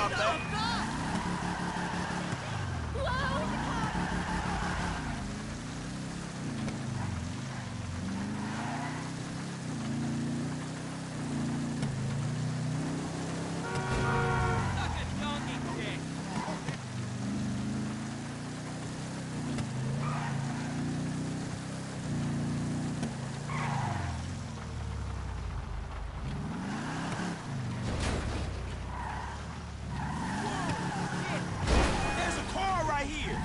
about that. There's a car right here.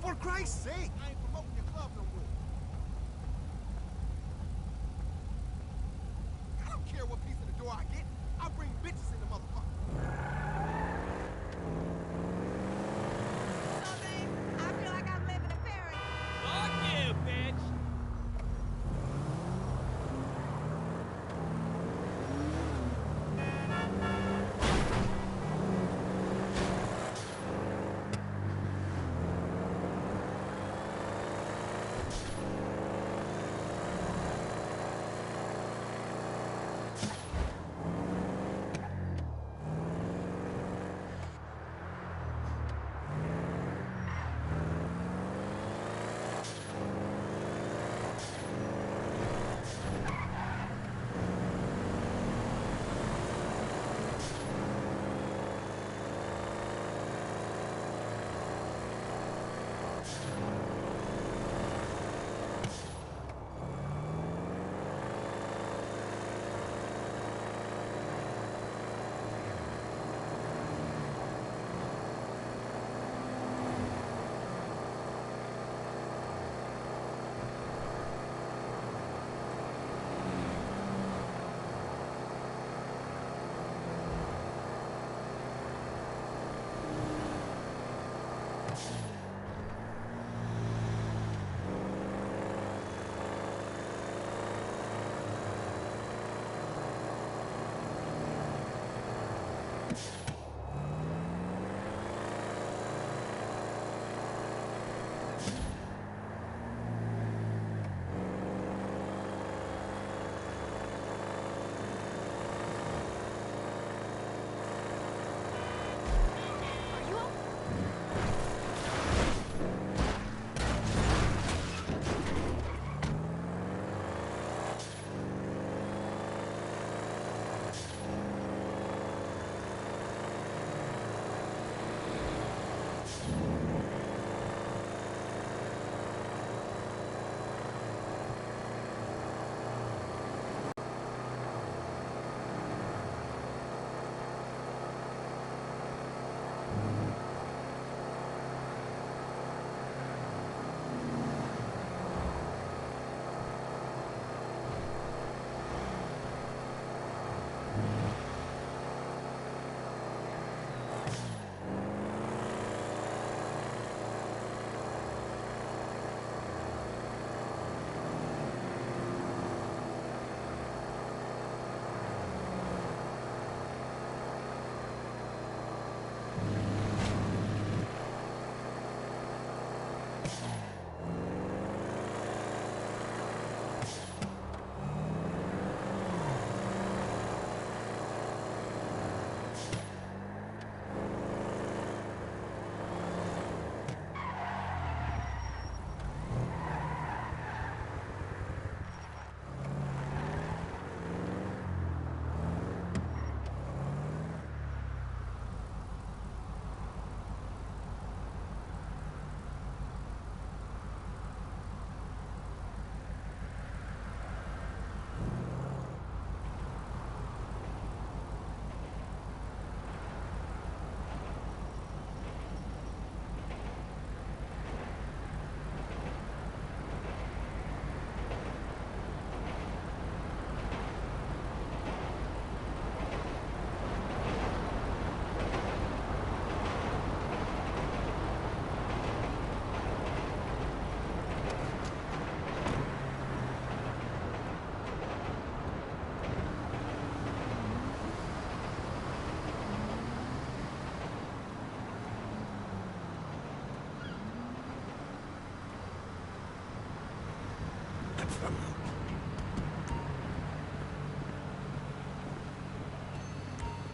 For Christ's sake! I ain't promoting your club no more. I don't care what piece of the door I get. I bring bitches in the motherfucker. So then, I feel like I'm living in paradise. Fuck you, bitch!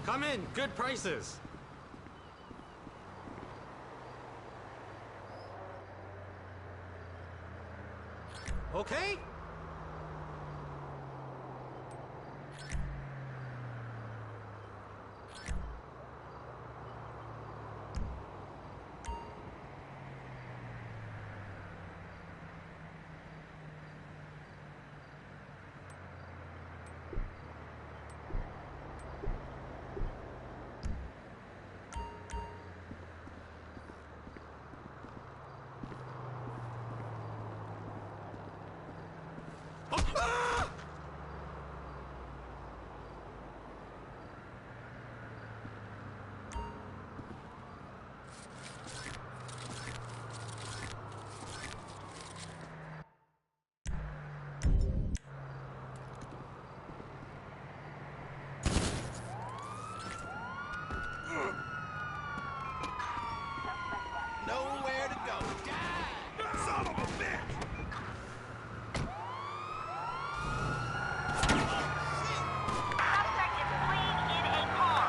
Come in, good prices. Okay? Nowhere to go. Die! Son of a bitch! Suspect is fleeing in a car.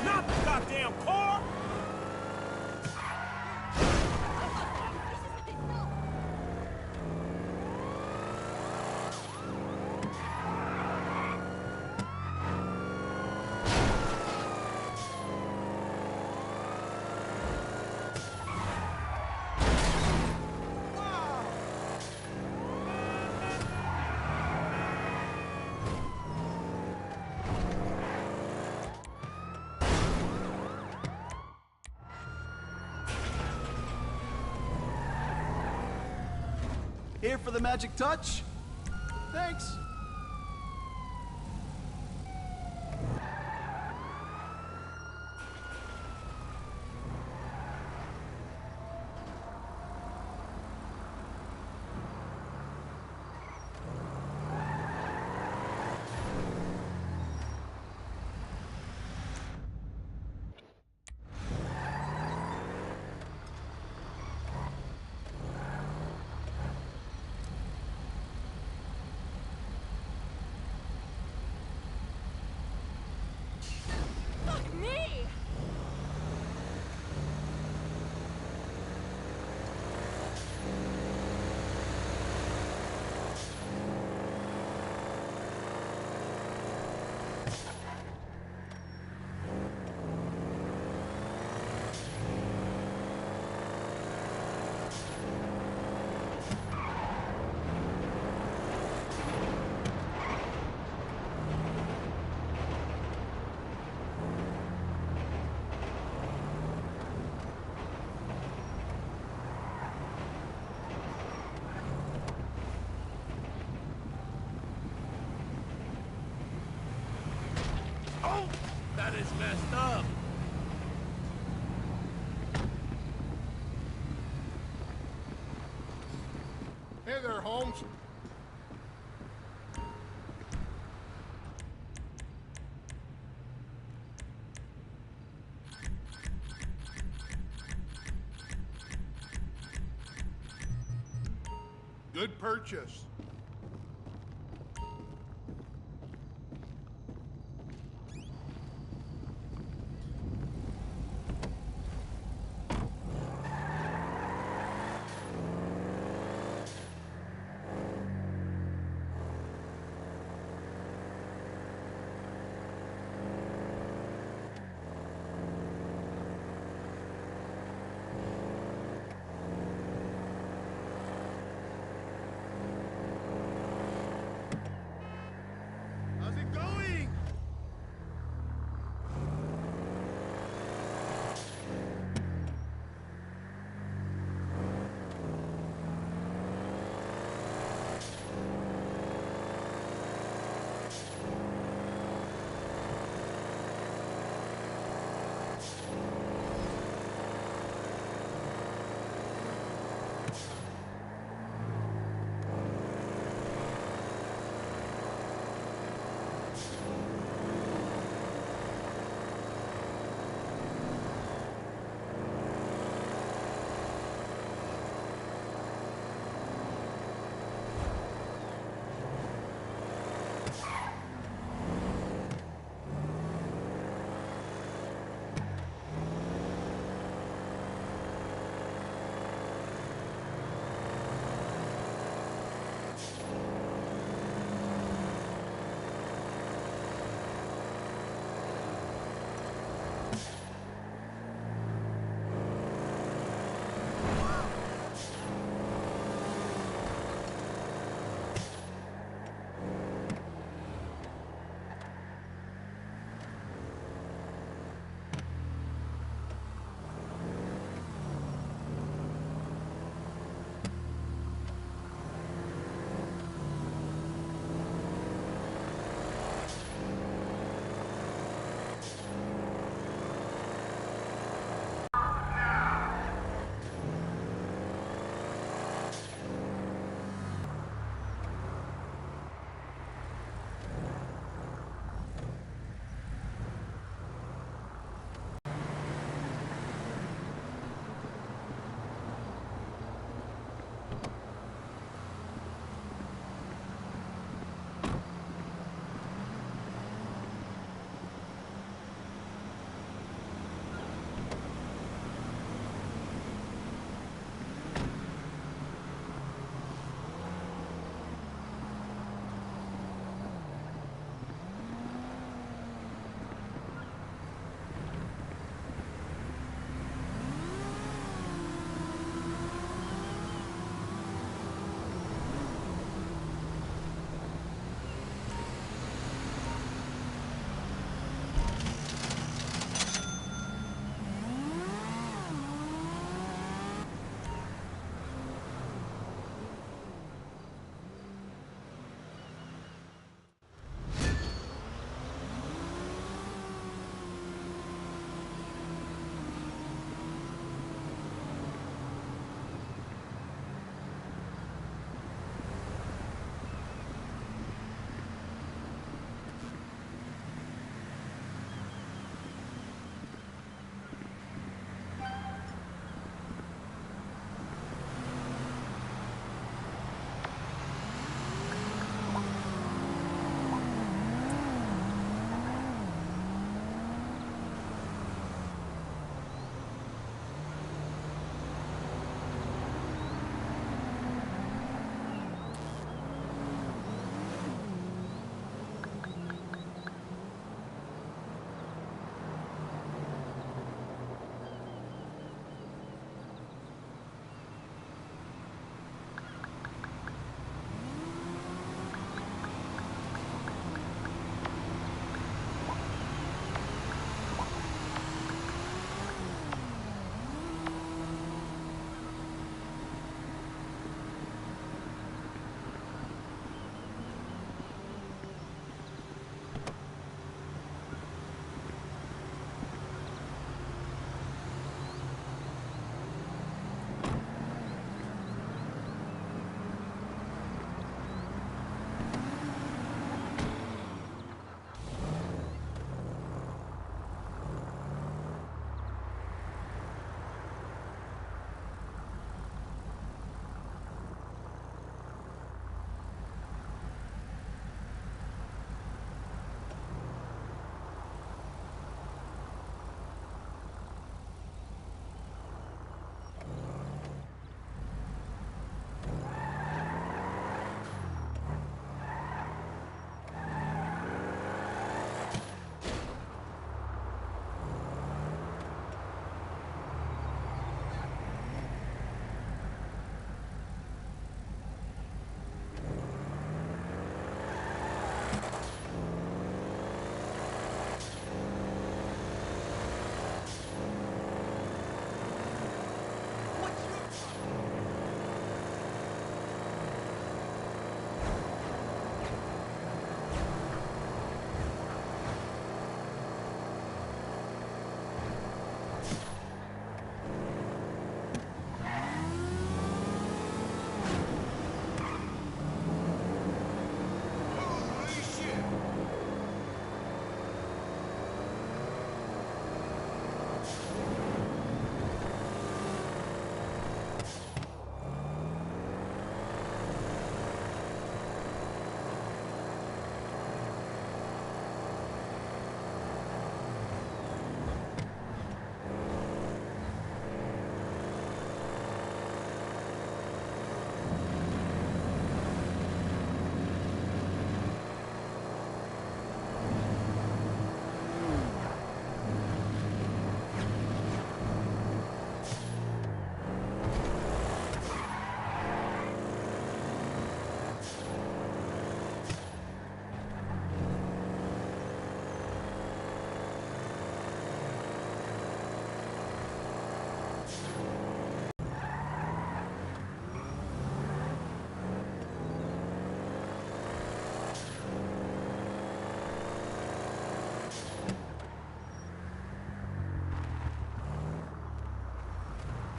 Not the goddamn car! Here for the magic touch? Thanks. Fuck me! Oh, that is messed up. Thompson. Good purchase.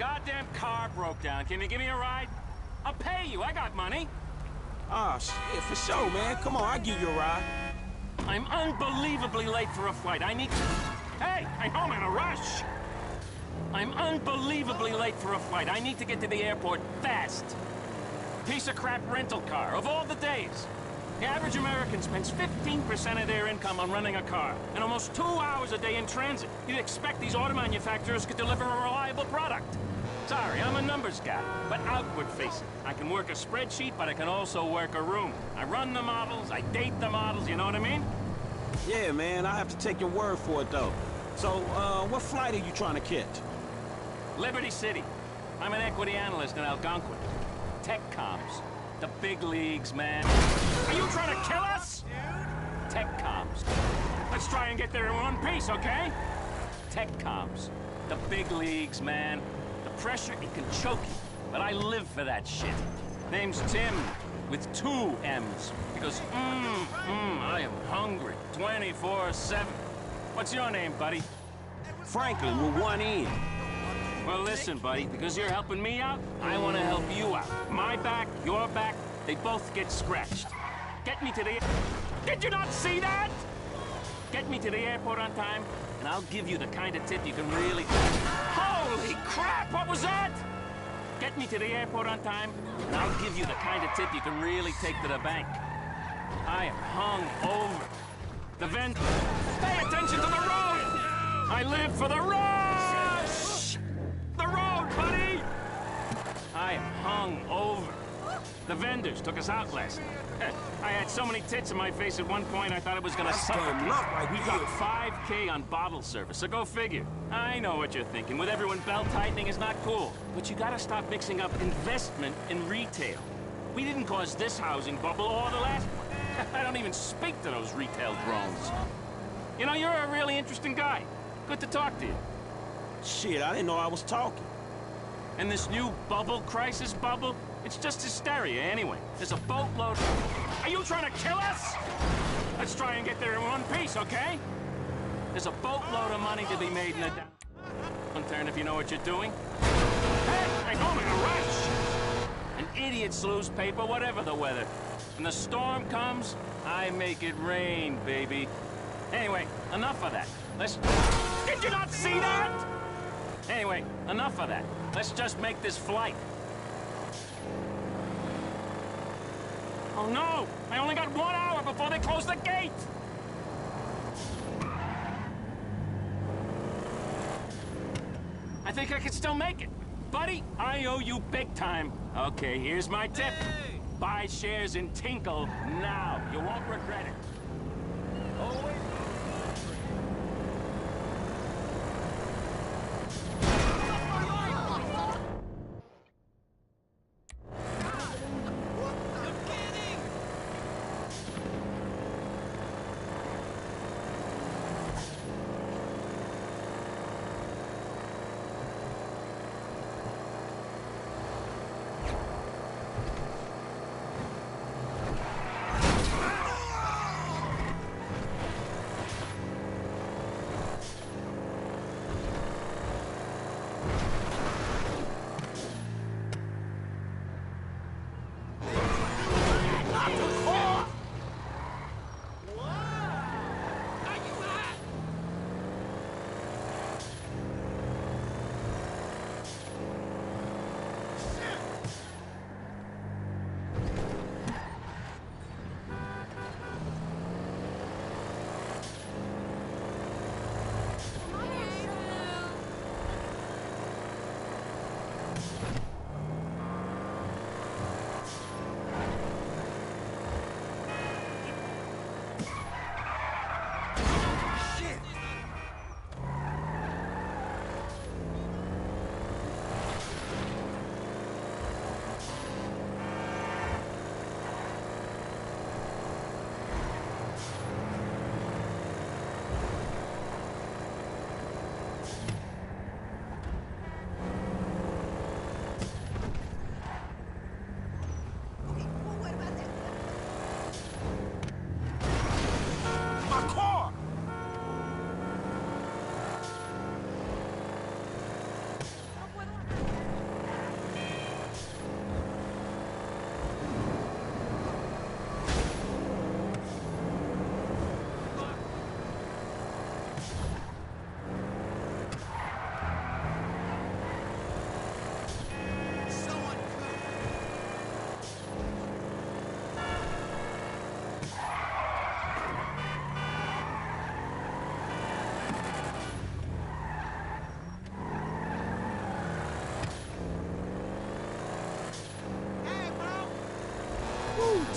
goddamn car broke down. Can you give me a ride? I'll pay you. I got money. Oh, shit, for sure, man. Come on, I'll give you a ride. I'm unbelievably late for a flight. I need to... Hey, I know I'm in a rush. I'm unbelievably late for a flight. I need to get to the airport fast. Piece of crap rental car, of all the days. The average American spends 15% of their income on renting a car, and almost 2 hours a day in transit. You'd expect these auto manufacturers could deliver a reliable product. Sorry, I'm a numbers guy, but outward-facing. I can work a spreadsheet, but I can also work a room. I run the models, I date the models, you know what I mean? Yeah, man, I have to take your word for it, though. So, what flight are you trying to catch? Liberty City. I'm an equity analyst in Algonquin. Tech comms. The big leagues, man. Are you trying to kill us? Tech comms. Let's try and get there in one piece, okay? Tech comms. The big leagues, man. The pressure, it can choke you. But I live for that shit. Name's Tim, with 2 M's. Because, I am hungry. 24/7. What's your name, buddy? Franklin with 1 N. Well, listen, buddy, because you're helping me out, I want to help you out. My back, your back, they both get scratched. Get me to the... Did you not see that? Get me to the airport on time, and I'll give you the kind of tip you can really... Holy crap, what was that? Get me to the airport on time, and I'll give you the kind of tip you can really take to the bank. I am hung over. The vent... Pay attention to the road! I live for the rush! The road, buddy! I am hung over. The vendors took us out last night. I had so many tits in my face at one point I thought it was gonna suffocate. We got 5K on bottle service, so go figure. I know what you're thinking. With everyone belt-tightening is not cool. But you gotta stop mixing up investment and retail. We didn't cause this housing bubble or the last one. I don't even speak to those retail drones. You know, you're a really interesting guy. Good to talk to you. Shit, I didn't know I was talking. And this new crisis bubble, it's just hysteria anyway. There's a boatload... Are you trying to kill us? Let's try and get there in one piece, okay? There's a boatload of money to be made in the downturn if you know what you're doing. Hey, I know I'm in a rush! And idiots lose paper whatever the weather. When the storm comes, I make it rain, baby. Anyway, enough of that. Let's... Did you not see that? Anyway, enough of that. Let's just make this flight. Oh no! I only got 1 hour before they close the gate! I think I can still make it. Buddy, I owe you big time. Okay, here's my tip. Hey! Buy shares in Tinkle now. You won't regret it. Always...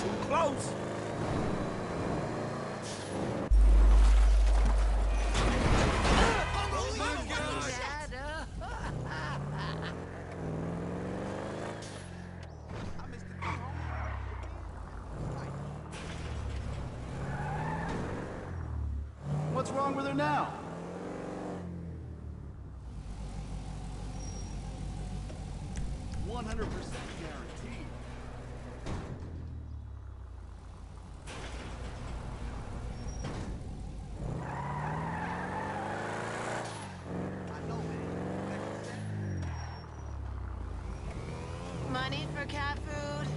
Too close. I missed the thing, homie. What's wrong with her now? "100% guaranteed." I know, man. Back on set. Money for cat food?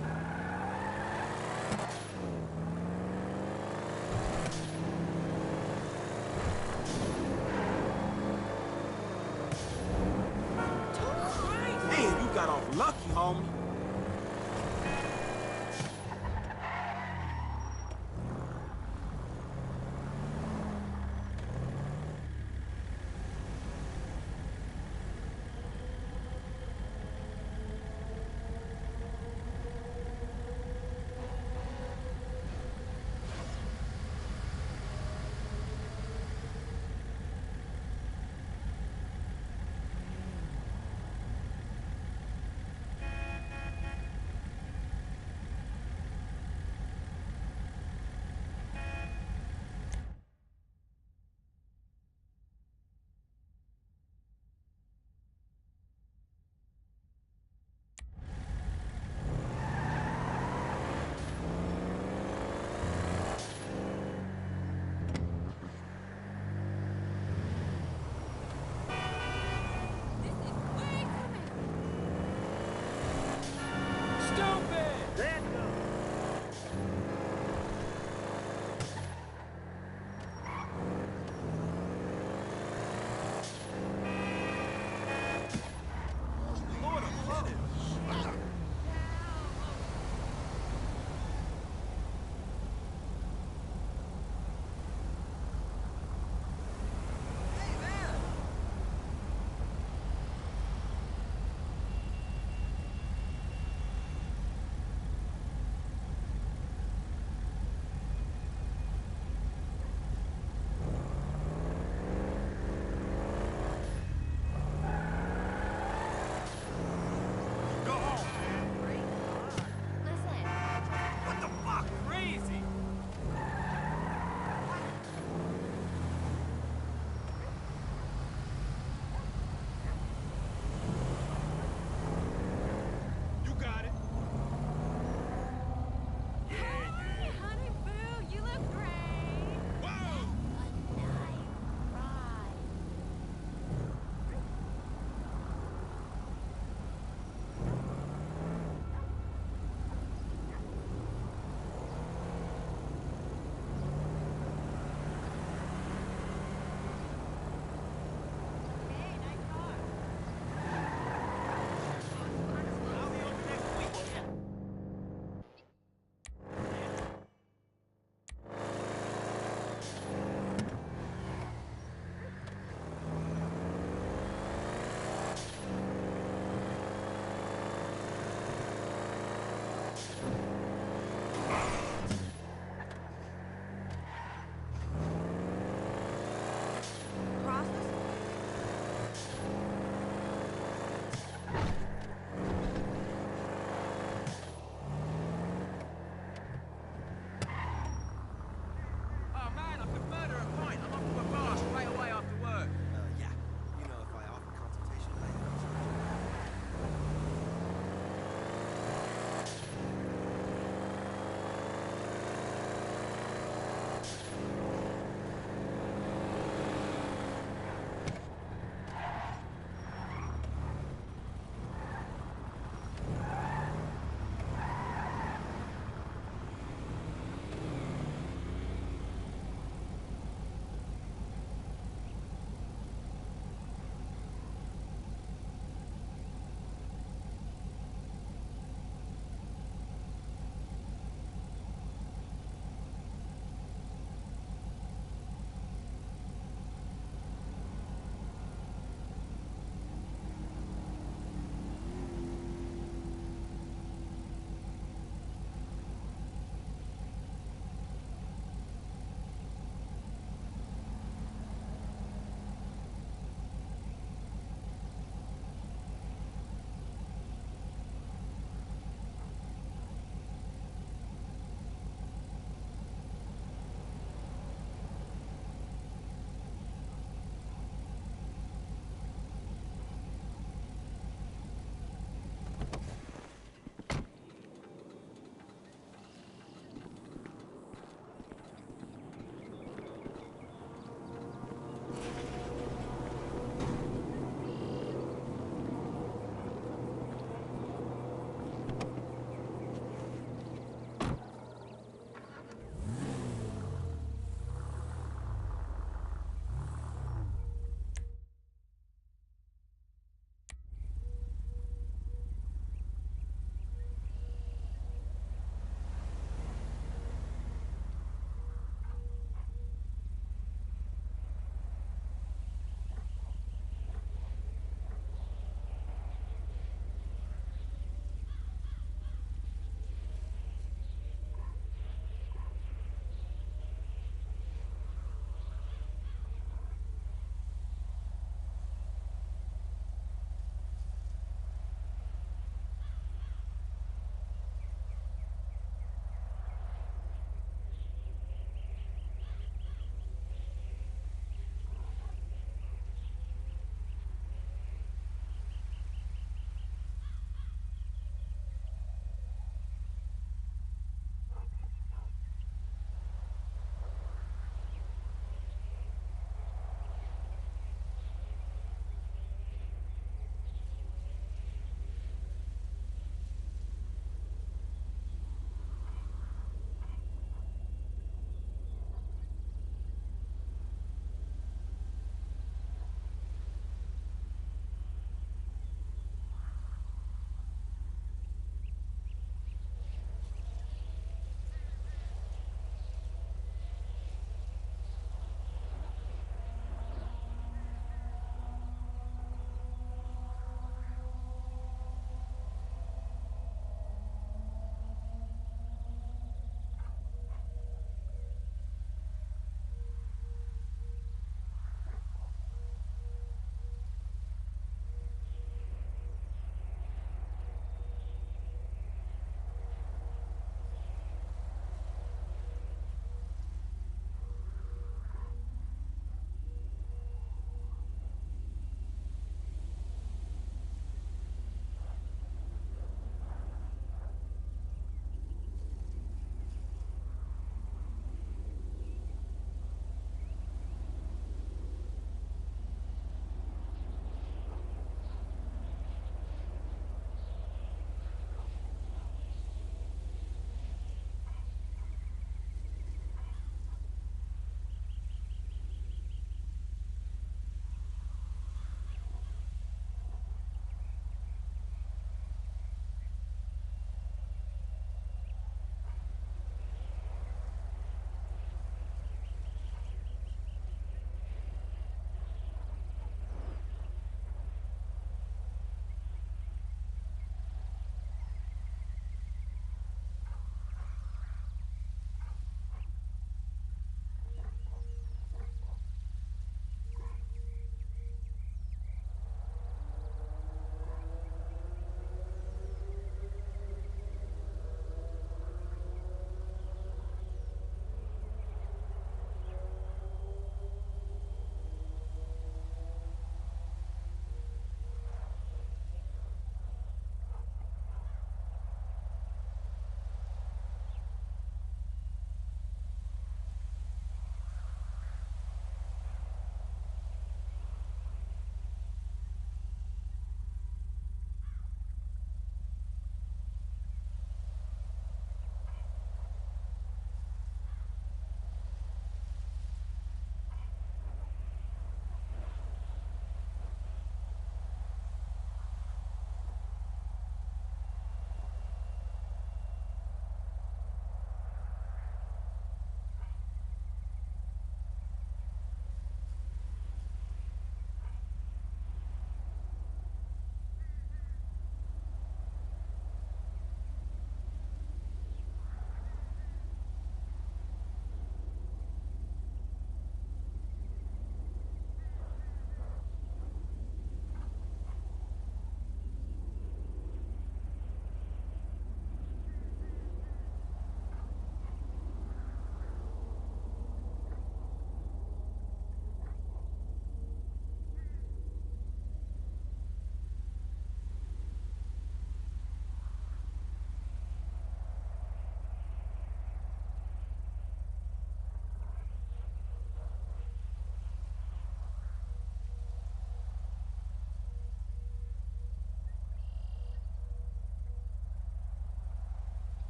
Man, you got off lucky, homie.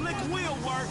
slick will work.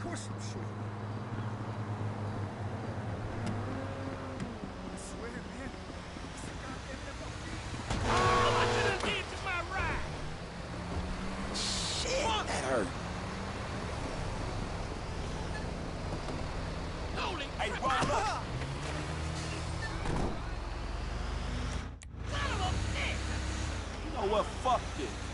course I'm sure. I swear, man. It's a goddamn FOP. Oh, what you done did to my ride? Shit, that hurt. Holy Hey, crap. roll up. Son of a bitch! You know what? Fuck this.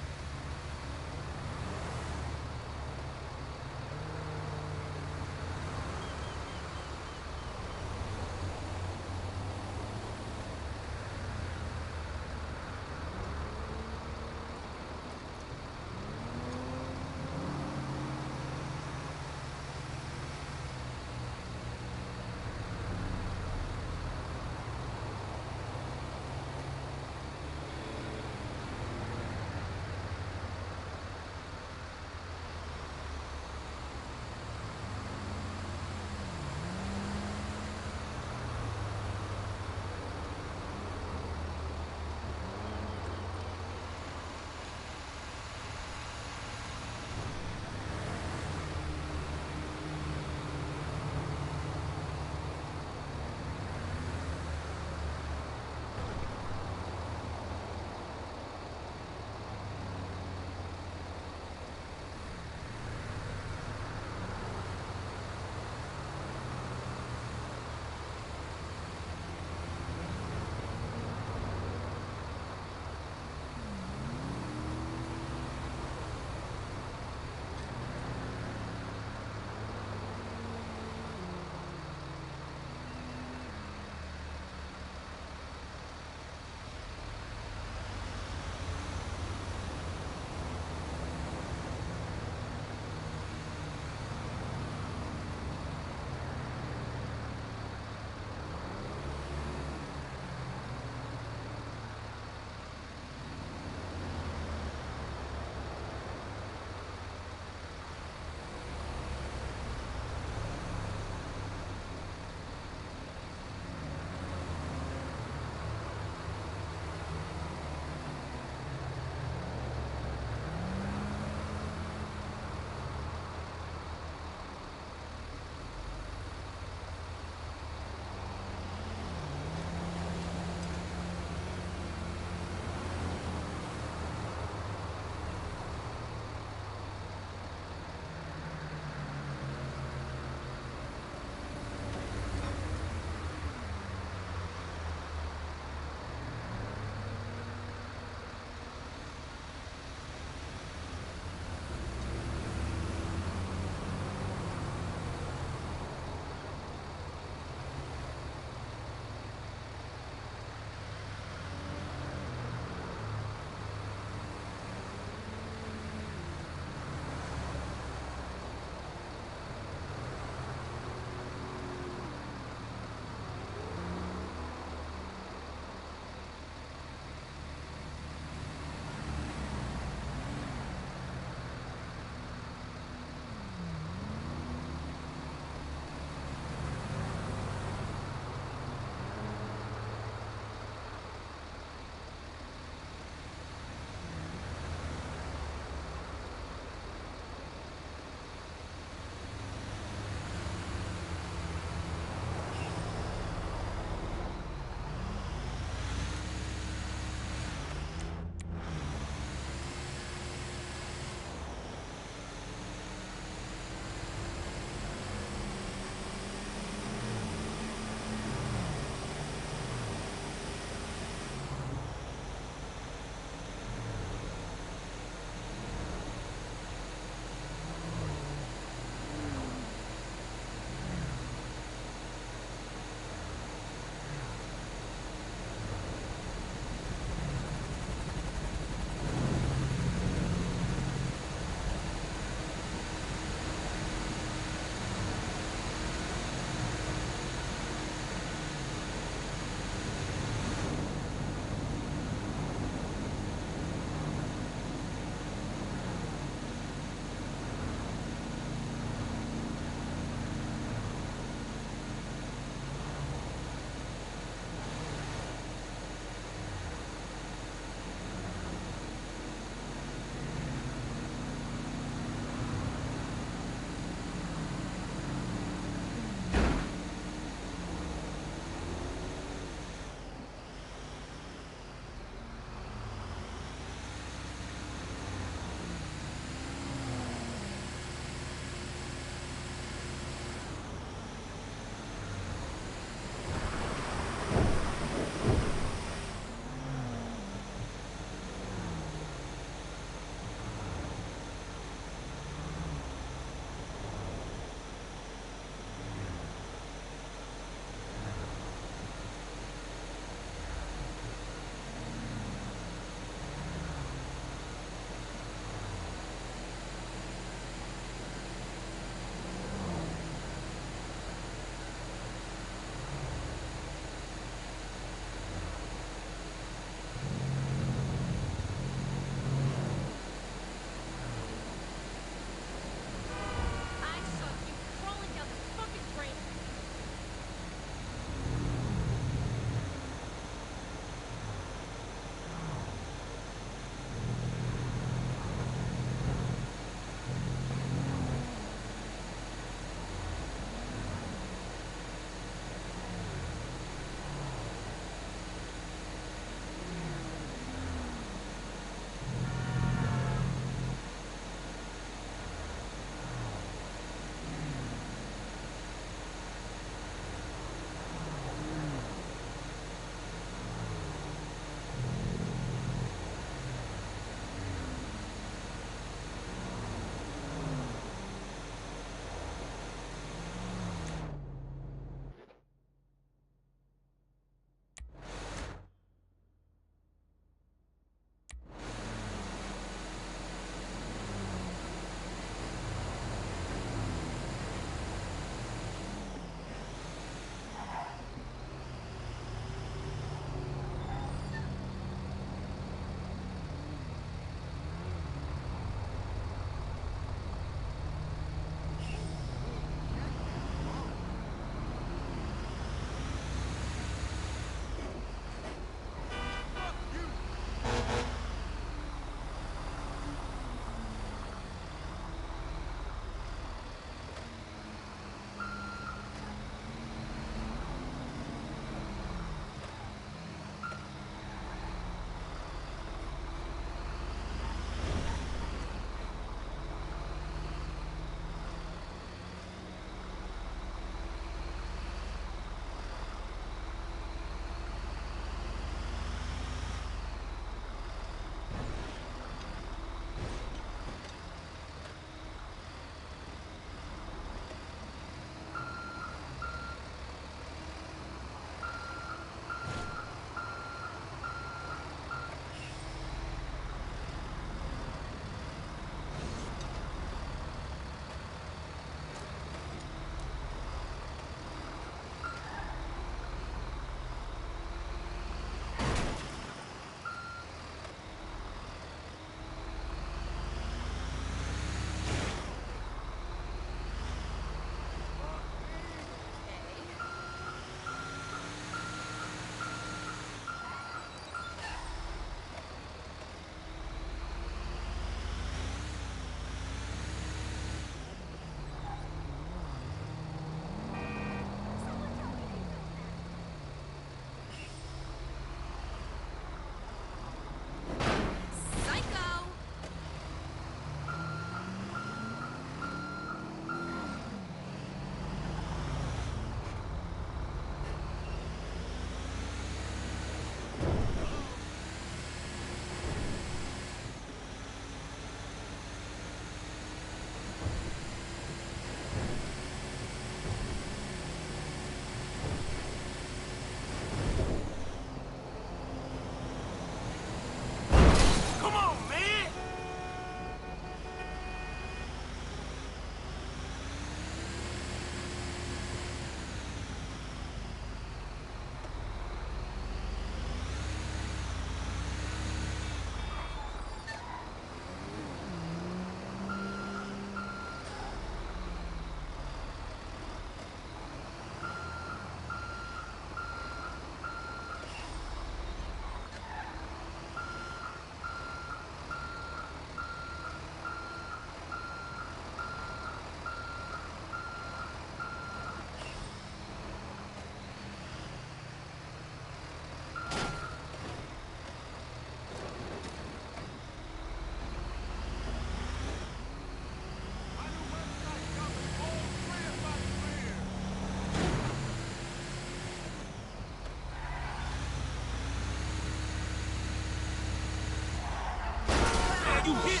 hit!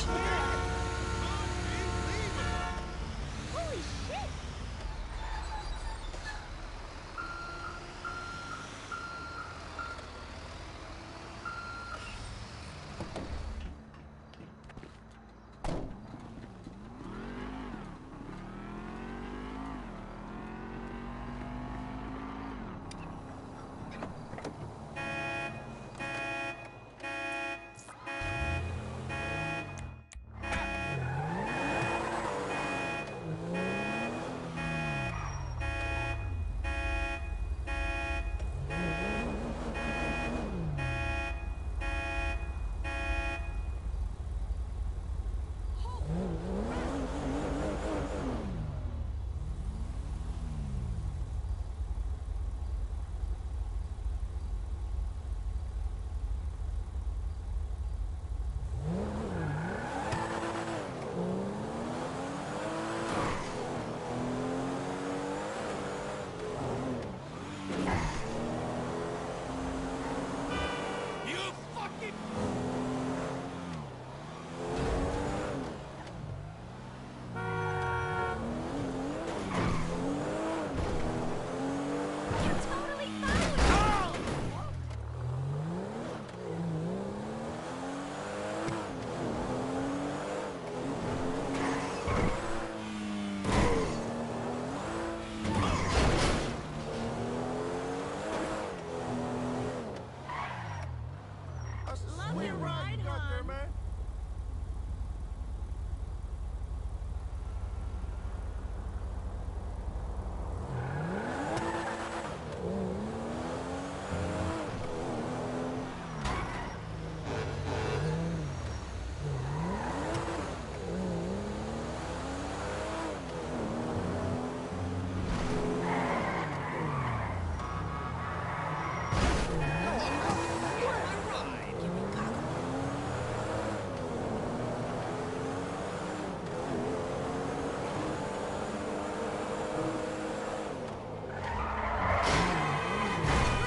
Holy shit! Sweet ride you got there, man.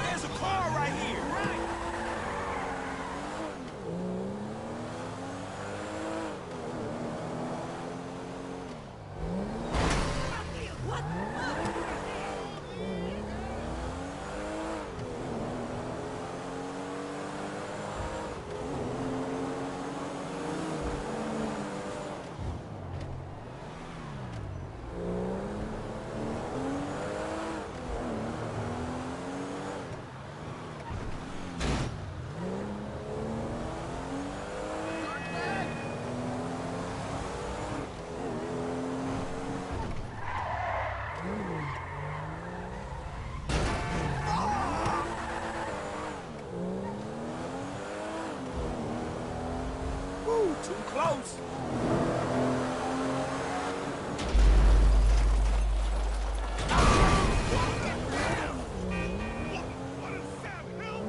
There's a car right here! Woo, too close! What is Sam Hill?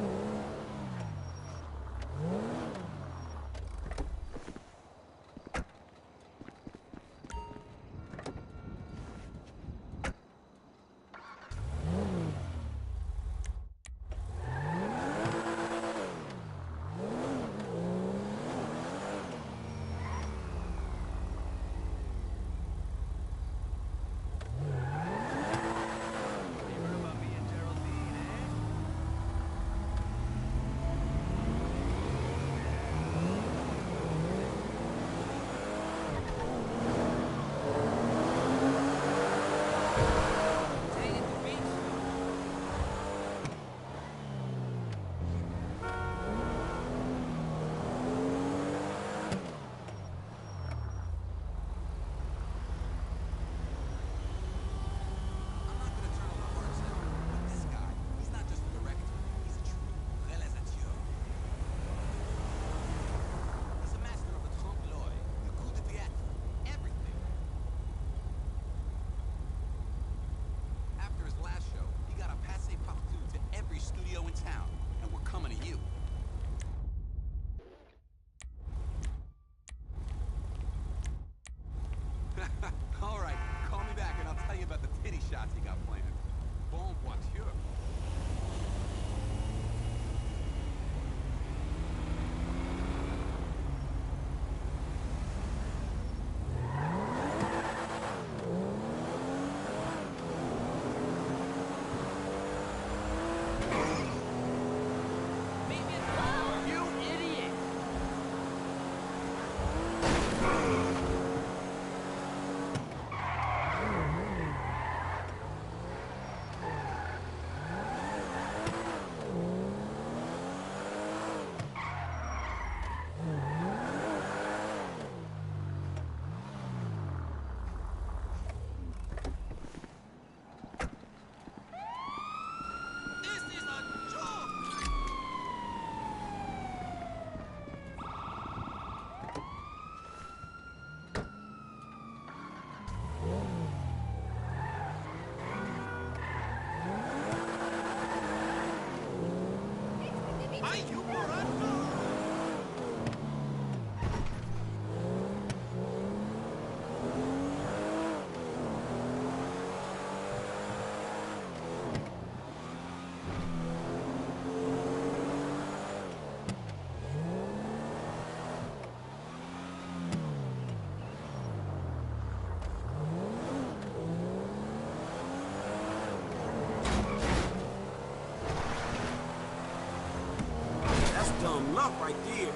enough right there.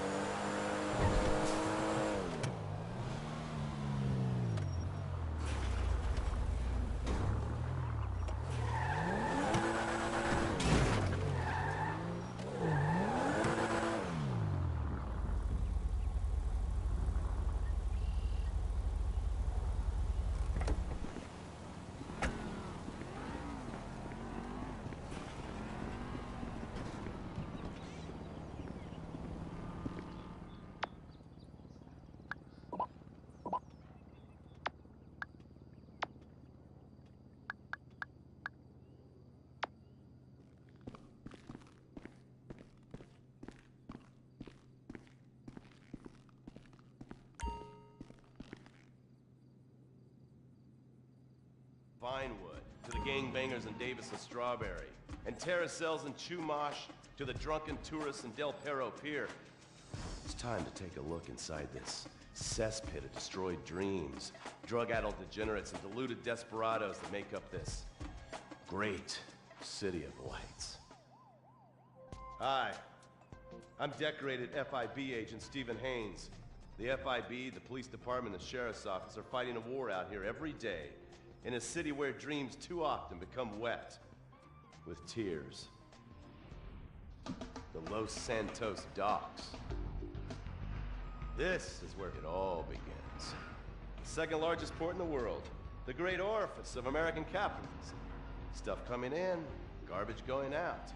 Vinewood, to the gangbangers in Davis and Strawberry, and Terracels and Chumash, to the drunken tourists in Del Perro Pier. It's time to take a look inside this cesspit of destroyed dreams, drug-addled degenerates and deluded desperados that make up this great city of lights. Hi, I'm decorated FIB agent Stephen Haynes. The FIB, the police department, and the sheriff's office are fighting a war out here every day in a city where dreams too often become wet with tears. The Los Santos docks. This is where it all begins. The second largest port in the world. The great orifice of American capitalism. Stuff coming in, garbage going out.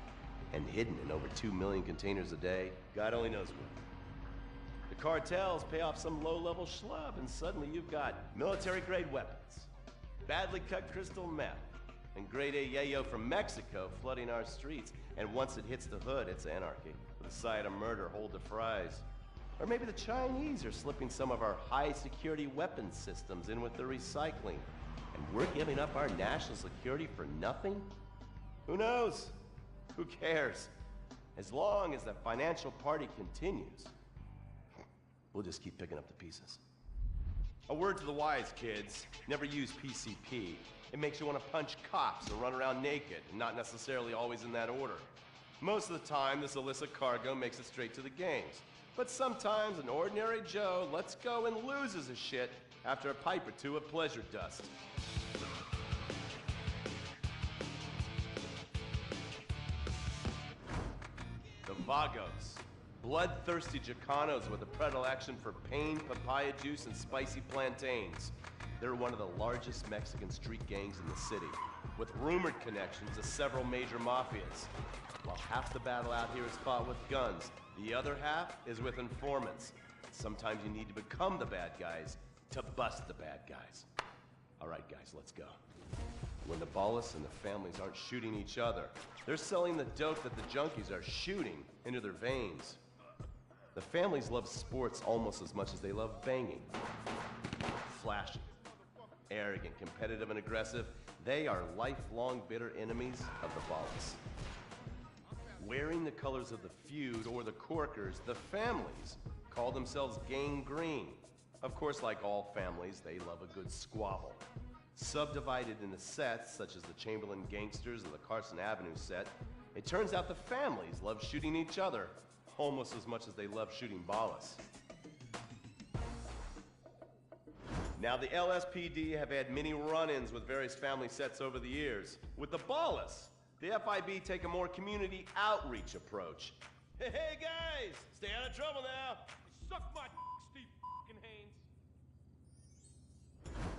And hidden in over 2 million containers a day, God only knows where. The cartels pay off some low-level schlub, and suddenly you've got military-grade weapons, badly cut crystal meth, and grade A yayo from Mexico flooding our streets. And once it hits the hood, it's anarchy, with a side of murder, hold the fries. Or maybe the Chinese are slipping some of our high-security weapons systems in with the recycling, and we're giving up our national security for nothing? Who knows? Who cares? As long as the financial party continues, we'll just keep picking up the pieces. A word to the wise, kids. Never use PCP. It makes you want to punch cops or run around naked, and not necessarily always in that order. Most of the time, this illicit cargo makes it straight to the gangs. But sometimes an ordinary Joe lets go and loses his shit after a pipe or two of pleasure dust. The Vagos. Bloodthirsty Chicanos with a predilection for pain, papaya juice, and spicy plantains. They're one of the largest Mexican street gangs in the city, with rumored connections to several major mafias. While half the battle out here is fought with guns, the other half is with informants. Sometimes you need to become the bad guys to bust the bad guys. All right, guys, let's go. When the Ballas and the families aren't shooting each other, they're selling the dope that the junkies are shooting into their veins. The families love sports almost as much as they love banging. Flashy, arrogant, competitive, and aggressive, they are lifelong bitter enemies of the Ballas. Wearing the colors of the feud or the Corkers, the families call themselves Gang Green. Of course, like all families, they love a good squabble. Subdivided into sets, such as the Chamberlain Gangsters or the Carson Avenue set, it turns out the families love shooting each other almost as much as they love shooting Ballas. Now, the LSPD have had many run-ins with various family sets over the years. With the Ballas, the FIB take a more community outreach approach. Hey guys, stay out of trouble now. Suck my Steve Haynes.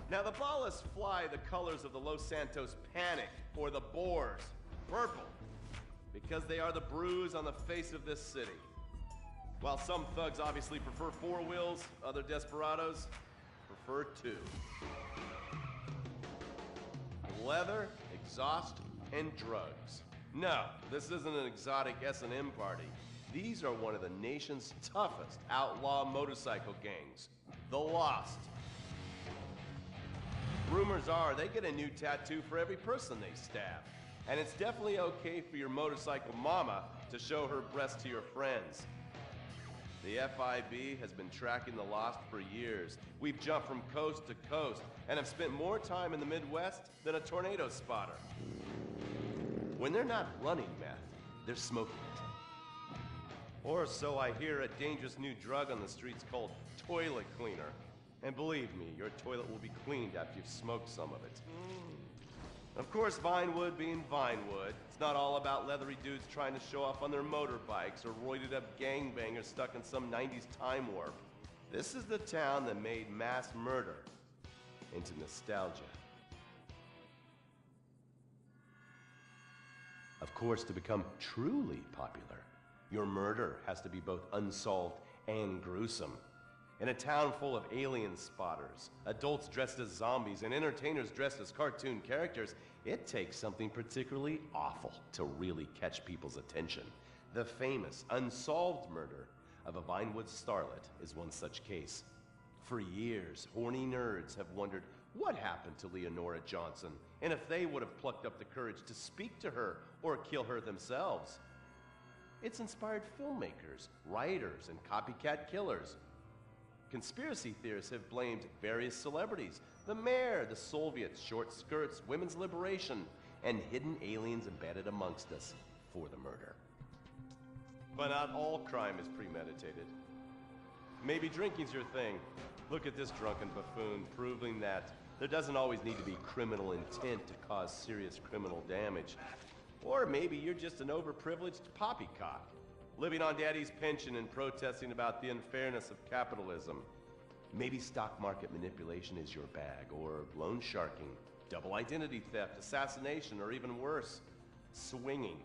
Now, the Ballas fly the colors of the Los Santos Panic, or the Boers, purple, because they are the bruise on the face of this city. While some thugs obviously prefer 4 wheels, other desperados prefer 2. Leather, exhaust, and drugs. No, this isn't an exotic S&M party. These are one of the nation's toughest outlaw motorcycle gangs, the Lost. Rumors are they get a new tattoo for every person they stab. And it's definitely okay for your motorcycle mama to show her breasts to your friends. The FIB has been tracking the Lost for years. We've jumped from coast to coast and have spent more time in the Midwest than a tornado spotter. When they're not running meth, they're smoking it. Or so I hear, a dangerous new drug on the streets called toilet cleaner. And believe me, your toilet will be cleaned after you've smoked some of it. Of course, Vinewood being Vinewood, it's not all about leathery dudes trying to show off on their motorbikes or roided up gangbangers stuck in some 90s time warp. This is the town that made mass murder into nostalgia. Of course, to become truly popular, your murder has to be both unsolved and gruesome. In a town full of alien spotters, adults dressed as zombies, and entertainers dressed as cartoon characters, it takes something particularly awful to really catch people's attention. The famous, unsolved murder of a Vinewood starlet is one such case. For years, horny nerds have wondered what happened to Leonora Johnson, and if they would have plucked up the courage to speak to her or kill her themselves. It's inspired filmmakers, writers, and copycat killers. Conspiracy theorists have blamed various celebrities, the mayor, the Soviets, short skirts, women's liberation, and hidden aliens embedded amongst us for the murder. But not all crime is premeditated. Maybe drinking's your thing. Look at this drunken buffoon, proving that there doesn't always need to be criminal intent to cause serious criminal damage. Or maybe you're just an overprivileged poppycock, living on daddy's pension and protesting about the unfairness of capitalism. Maybe stock market manipulation is your bag, or loan sharking, double identity theft, assassination, or even worse, swinging.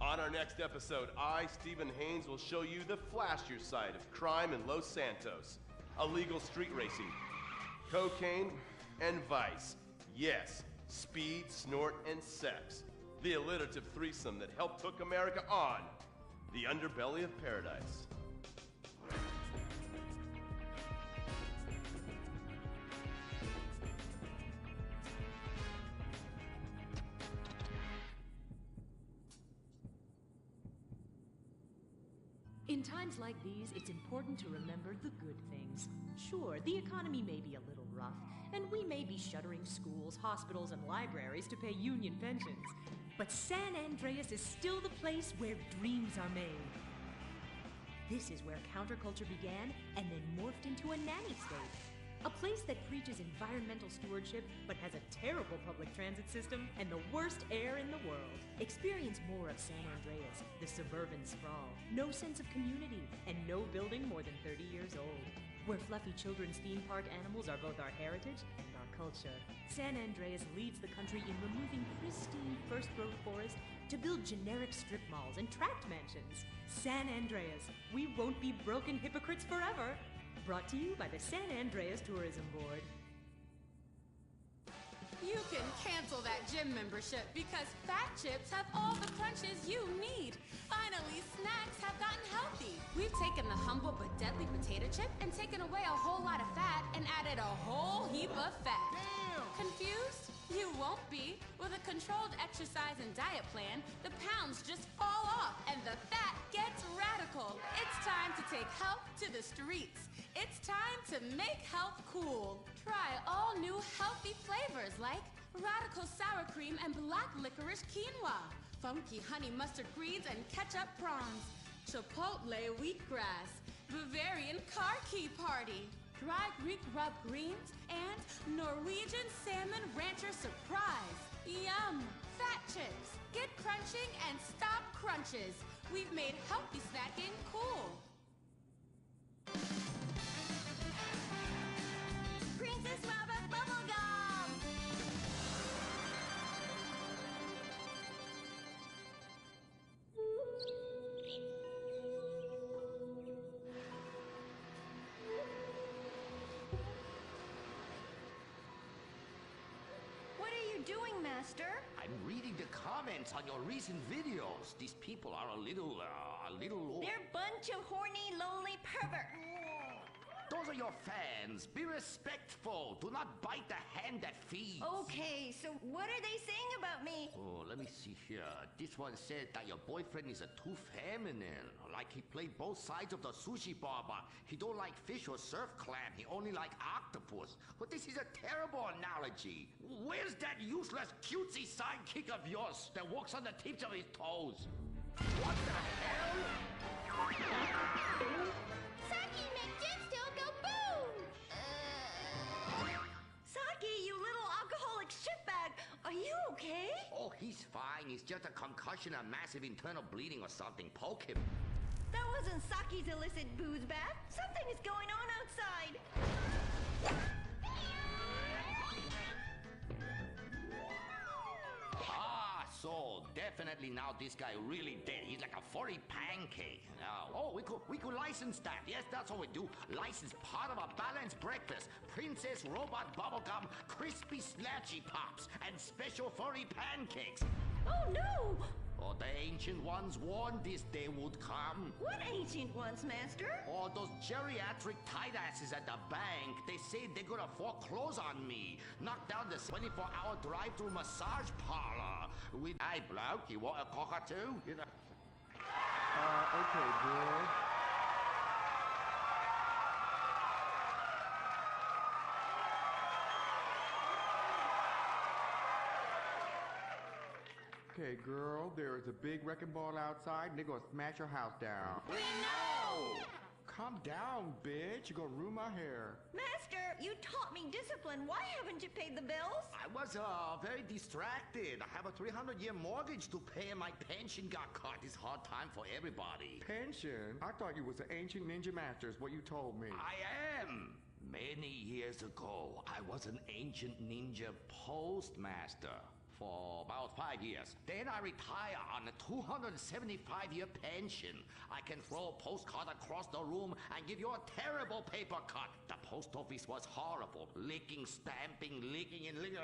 On our next episode, I, Stephen Haynes, will show you the flashier side of crime in Los Santos. Illegal street racing, cocaine, and vice. Yes, speed, snort, and sex. The alliterative threesome that helped hook America on the underbelly of paradise. In times like these, it's important to remember the good things. Sure, the economy may be a little rough, and we may be shuttering schools, hospitals, and libraries to pay union pensions. But San Andreas is still the place where dreams are made. This is where counterculture began and then morphed into a nanny state. A place that preaches environmental stewardship but has a terrible public transit system and the worst air in the world. Experience more of San Andreas, the suburban sprawl. No sense of community and no building more than 30 years old. Where fluffy children's theme park animals are both our heritage and our culture. San Andreas leads the country in removing pristine first-growth forest to build generic strip malls and tract mansions. San Andreas, we won't be broken hypocrites forever. Brought to you by the San Andreas Tourism Board. You can cancel that gym membership because Fat Chips have all the crunches you need. Finally, snacks have gotten healthy. We've taken the humble but deadly potato chip and taken away a whole lot of fat and added a whole heap of fat. Damn! Confused? You won't be. With a controlled exercise and diet plan, the pounds just fall off and the fat gets radical. It's time to take health to the streets. It's time to make health cool. Try all new healthy flavors like radical sour cream and black licorice quinoa, funky honey mustard greens and ketchup prawns, chipotle wheatgrass, Bavarian car key party, dry Greek rub greens, and Norwegian salmon rancher surprise. Yum! Fat Chips. Get crunching and stop crunches. We've made healthy snacking cool. Princess Robert Bubblegum! What are you doing, Master? I'm reading the comments on your recent videos. These people are a little. They're a bunch of horny, lonely perverts. Those are your fans. Be respectful. Do not bite the hand that feeds. Okay, so what are they saying about me? Oh, let me see here. This one said that your boyfriend is too feminine. Like he played both sides of the sushi bar, but he don't like fish or surf clam. He only like octopus. But this is a terrible analogy. Where's that useless cutesy sidekick of yours that walks on the tips of his toes? What the hell? Saki make Jim still go boom! Saki, you little alcoholic shitbag, are you okay? Oh, he's fine. It's just a concussion and massive internal bleeding or something. Poke him. That wasn't Saki's illicit booze bath. Something is going on outside. So definitely now this guy really dead. He's like a furry pancake. Oh, we could license that. Yes, that's what we do. License part of a balanced breakfast. Princess Robot Bubblegum, Crispy Snatchy Pops, and special furry pancakes. Oh no! Oh, the ancient ones warned this day would come. What ancient ones, Master? Oh, those geriatric tight asses at the bank. They say they're gonna foreclose on me. Knock down the 24-hour drive-through massage parlor. With, hey, bloke, you want a cockatoo? You know. Okay, girl. Okay, girl, there is a big wrecking ball outside and they're gonna smash your house down. We know! Calm down, bitch. You're gonna ruin my hair. Master, you taught me discipline. Why haven't you paid the bills? I was very distracted. I have a 300-year mortgage to pay and my pension got cut. It's hard time for everybody. Pension? I thought you was the ancient ninja master is what you told me. I am. Many years ago, I was an ancient ninja postmaster for about 5 years. Then I retire on a 275-year pension. I can throw a postcard across the room and give you a terrible paper cut. The post office was horrible. Licking, stamping, licking, and licking.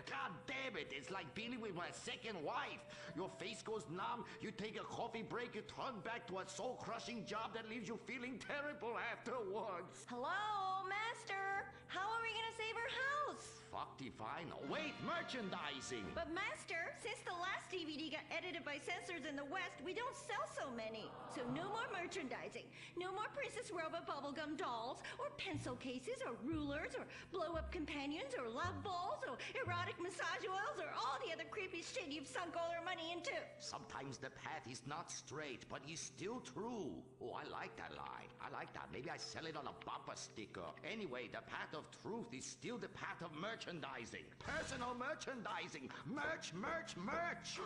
God damn it, it's like dealing with my second wife. Your face goes numb, you take a coffee break, you turn back to a soul-crushing job that leaves you feeling terrible afterwards. Hello, Master. How are we gonna save our house? Fuck define. Wait, merchandising. But Master, since the last DVD got edited by censors in the West, we don't sell so many. So no more merchandising. No more Princess Robot bubblegum dolls, or pencil cases, or rulers, or blow-up companions, or love balls, or erotic massage oils, or all the other creepy shit you've sunk all our money into. Sometimes the path is not straight, but is still true. Oh, I like that line. I like that. Maybe I sell it on a bumper sticker. Anyway, the path of truth is still the path of merchandising. Personal merchandising. Merch, merch, merch.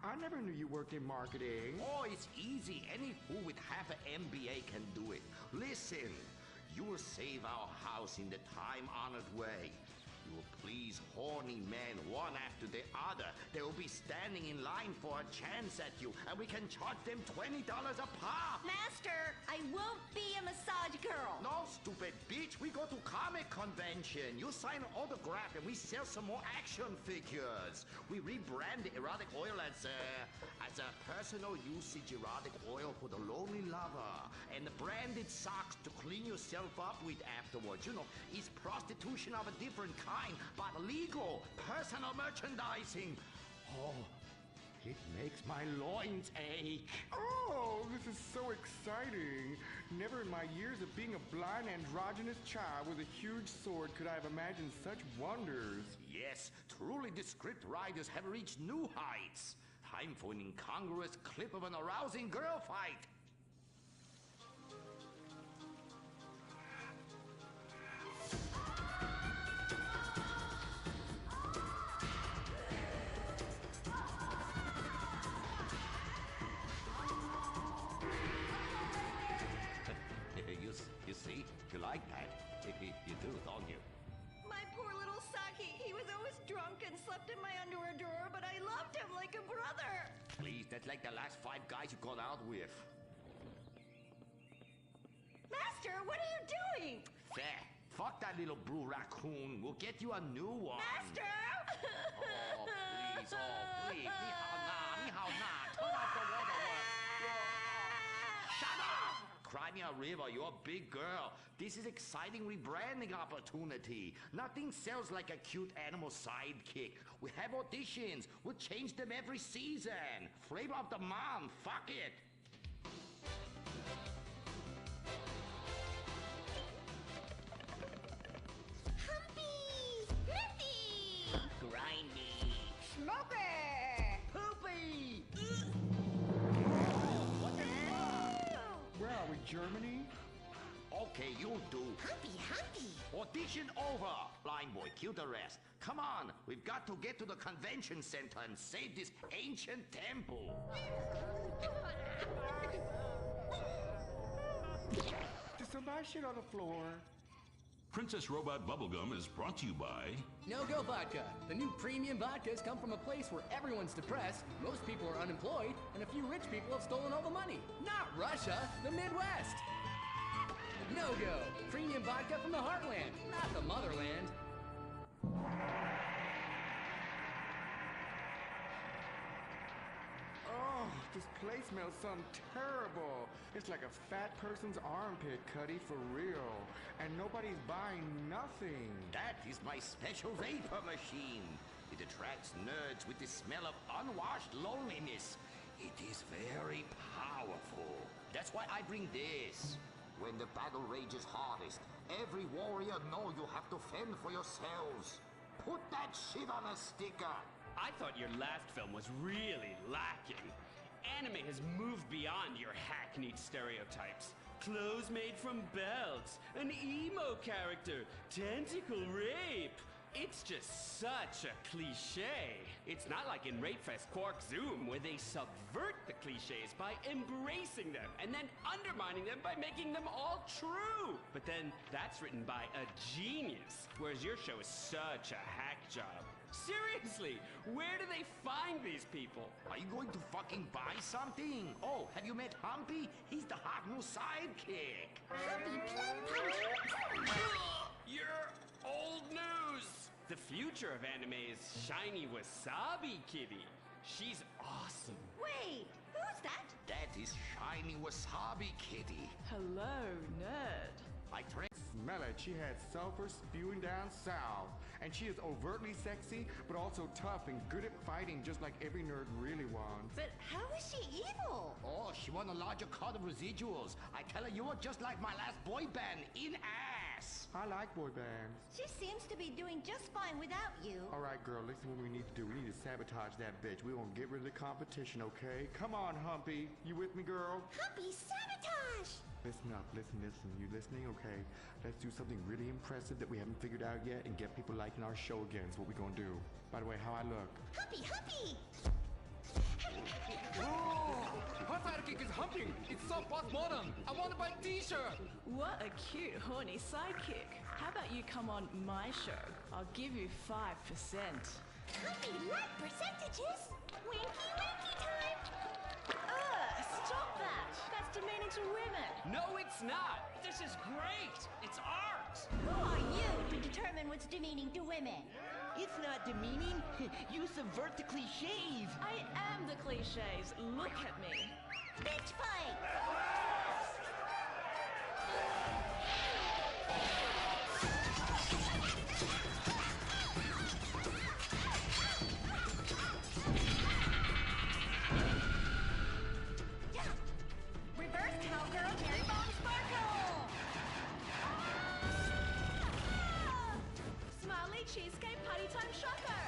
I never knew you worked in marketing. Oh, it's easy. Any fool with half an MBA can do it. Listen, you will save our house in the time-honored way. You will please horny men one after the other. They will be standing in line for a chance at you, and we can charge them $20 a pop. Master, I won't be a massage girl. No, stupid bitch. We go to comic convention. You sign an autograph, and we sell some more action figures. We rebrand the erotic oil as a personal usage erotic oil for the lonely lover, and the branded socks to clean yourself up with afterwards. You know, it's prostitution of a different kind. But legal, personal merchandising. Oh, it makes my loins ache. Oh, this is so exciting. Never in my years of being a blind androgynous child with a huge sword could I have imagined such wonders. Yes, truly the script writers have reached new heights. Time for an incongruous clip of an arousing girl fight. You see? You like that? You do, don't you? My poor little Saki. He was always drunk and slept in my underwear drawer, but I loved him like a brother. Please, that's like the last 5 guys you've gone out with. Master, what are you doing? Fair. Fuck that little blue raccoon. We'll get you a new one. Master! Oh, please. Oh, please. Ni hao na. Ni hao na. Turn off the waterworks. Shut up! Crimea River, you're a big girl. This is exciting rebranding opportunity. Nothing sells like a cute animal sidekick. We have auditions. We'll change them every season. Flavor of the month. Fuck it. Humpy! Sniffy! Grindy. Smoker! Germany? Okay, you'll do. Humpy. Audition over. Blind boy, cue the rest. Come on, we've got to get to the convention center and save this ancient temple. Did somebody shit on the floor? Princess Robot Bubblegum is brought to you by... No-Go Vodka. The new premium vodkas come from a place where everyone's depressed, most people are unemployed, and a few rich people have stolen all the money. Not Russia, the Midwest. No-Go. Premium vodka from the heartland, not the motherland. Oh, this place smells something terrible. It's like a fat person's armpit, Cuddy, for real. And nobody's buying nothing. That is my special vapor machine. It attracts nerds with the smell of unwashed loneliness. It is very powerful. That's why I bring this. When the battle rages hardest, every warrior know you have to fend for yourselves. Put that shit on a sticker. I thought your last film was really lacking. Anime has moved beyond your hackneyed stereotypes. Clothes made from belts, an emo character, tentacle rape. It's just such a cliche. It's not like in Rapefest Quark Zoom, where they subvert the cliches by embracing them and then undermining them by making them all true. But then that's written by a genius, whereas your show is such a hack job. Seriously, where do they find these people? Are you going to fucking buy something? Oh, have you met Humpy? He's the hot new sidekick. Humpy Plum. You're old news. The future of anime is Shiny Wasabi Kitty. She's awesome. Wait, who's that? That is Shiny Wasabi Kitty. Hello, nerd. I trained. Smell it. She had sulfur spewing down south. And she is overtly sexy, but also tough and good at fighting, just like every nerd really wants. But how is she evil? Oh, she won a larger cut of residuals. I tell her you are just like my last boy band, in ass. I like boy bands. She seems to be doing just fine without you. All right, girl, listen what we need to do. We need to sabotage that bitch. We won't get rid of the competition, okay? Come on, Humpy. You with me, girl? Humpy, sabotage! Listen up, listen. You listening? Okay. Let's do something really impressive that we haven't figured out yet and get people liking our show again is what we're gonna do. By the way, how I look? Humpy! Oh, her sidekick is humping. It's so postmodern. I want to buy a t-shirt. What a cute, horny sidekick. How about you come on my show? I'll give you 5%. Humpy, like percentages? Winky time! Stop that! That's demeaning to women. No, it's not. This is great. It's art. Who are you to determine what's demeaning to women? It's not demeaning. You subvert the cliches. I am the cliches. Look at me. Bitch fight! Reverse cowgirl, Terry Bomb Sparkle! Smiley cheesecake party time shocker.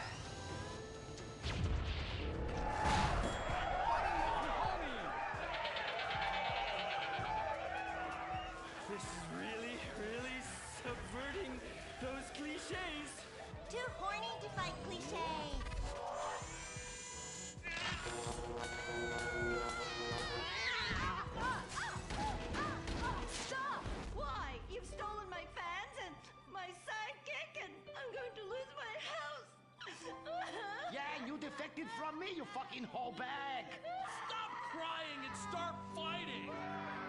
This is really, really subverting those cliches. Too horny to fight cliches. Stop! Why? You've stolen my fans and my sidekick, and I'm going to lose my house. Yeah, you defected from me, you fucking hoe bag. Stop crying and start fighting.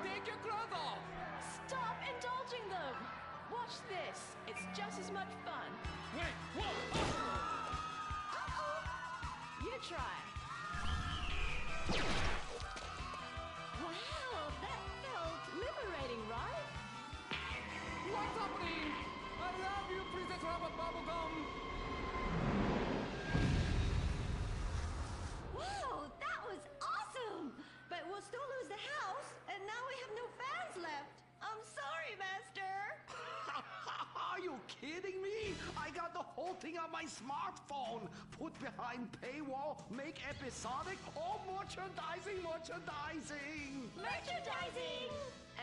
Take your clothes off. Stop indulging them. Watch this. It's just as much fun. Wait, whoa! You try. Wow, that felt Liberating, right? What's happening? I love you, Princess Robot Bubblegum. Wow, that was awesome! But we'll still lose the house, and now we have no fans left. I'm sorry, Master. Are you kidding me? I got the whole thing on my smartphone. Put behind paywall, make episodic, all merchandising. Merchandising!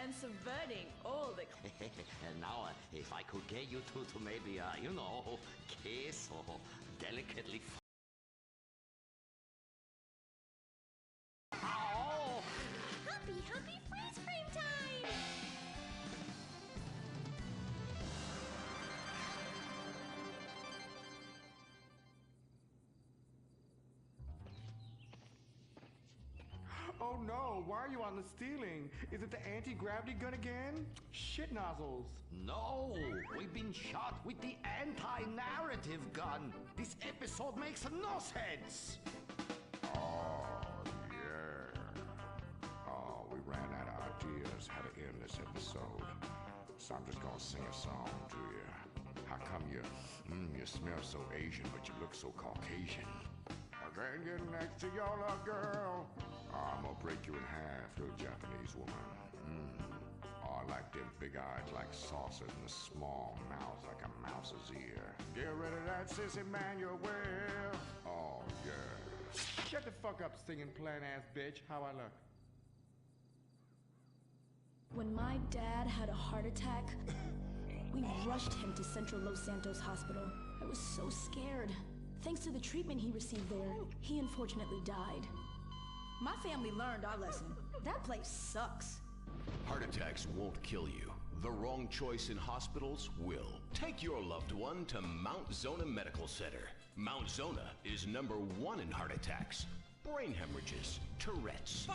and subverting all the... And now, if I could get you two to maybe, you know, kiss or delicately... Ow! Happy freeze frame time! Oh no, why are you on the ceiling? Is it the anti-gravity gun again? Shit nozzles. No, we've been shot with the anti-narrative gun. This episode makes no sense. Oh, yeah. Oh, we ran out of ideas how to end this episode. So I'm just gonna sing a song to you. How come you smell so Asian, but you look so Caucasian? I can't get next to your little girl. I'm gonna break you in half, little Japanese woman. Oh, I like them big eyes like saucers and the small mouth like a mouse's ear. Get rid of that sissy Manuel. Oh, yeah. Shut the fuck up, singing plant-ass bitch. How I look? When my dad had a heart attack, we rushed him to Central Los Santos Hospital. I was so scared. Thanks to the treatment he received there, he unfortunately died. My family learned our lesson. That place sucks. Heart attacks won't kill you. The wrong choice in hospitals will. Take your loved one to Mount Zona Medical Center. Mount Zona is #1 in heart attacks, brain hemorrhages, Tourette's,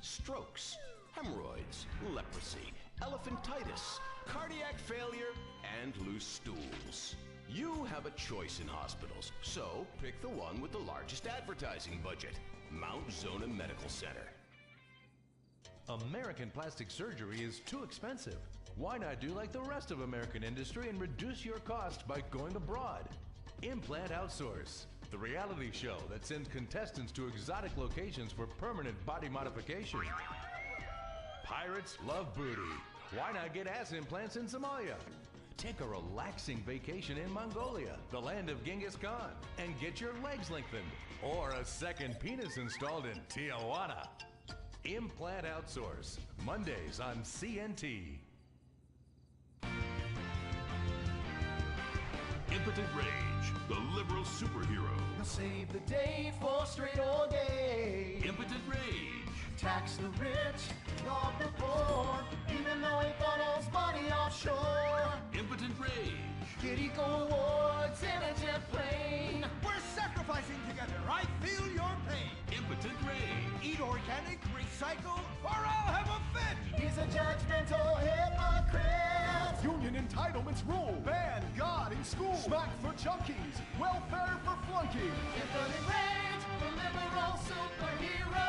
strokes, hemorrhoids, leprosy, elephantitis, cardiac failure, and loose stools. You have a choice in hospitals, so pick the one with the largest advertising budget. Mount Zona Medical Center. American plastic surgery is too expensive. Why not do like the rest of American industry and reduce your cost by going abroad? Implant Outsource, the reality show that sends contestants to exotic locations for permanent body modification. Pirates love booty. Why not get ass implants in Somalia? Take a relaxing vacation in Mongolia, the land of Genghis Khan, and get your legs lengthened. Or a second penis installed in Tijuana. Implant Outsource, Mondays on CNT. Impotent Rage, the liberal superhero. He'll save the day for straight or gay. Impotent Rage. Tax the rich, rob the poor, even though he funnels money offshore. Impotent Rage. Get eco awards in a jet plane. We're sacrificing together. I feel your pain. Impotent Rage. Eat organic, recycle, or I'll have a fit. He's a judgmental hypocrite. Union entitlements rule. Ban God in school. Smack for junkies. Welfare for flunkies. Impotent Rage, the liberal superhero.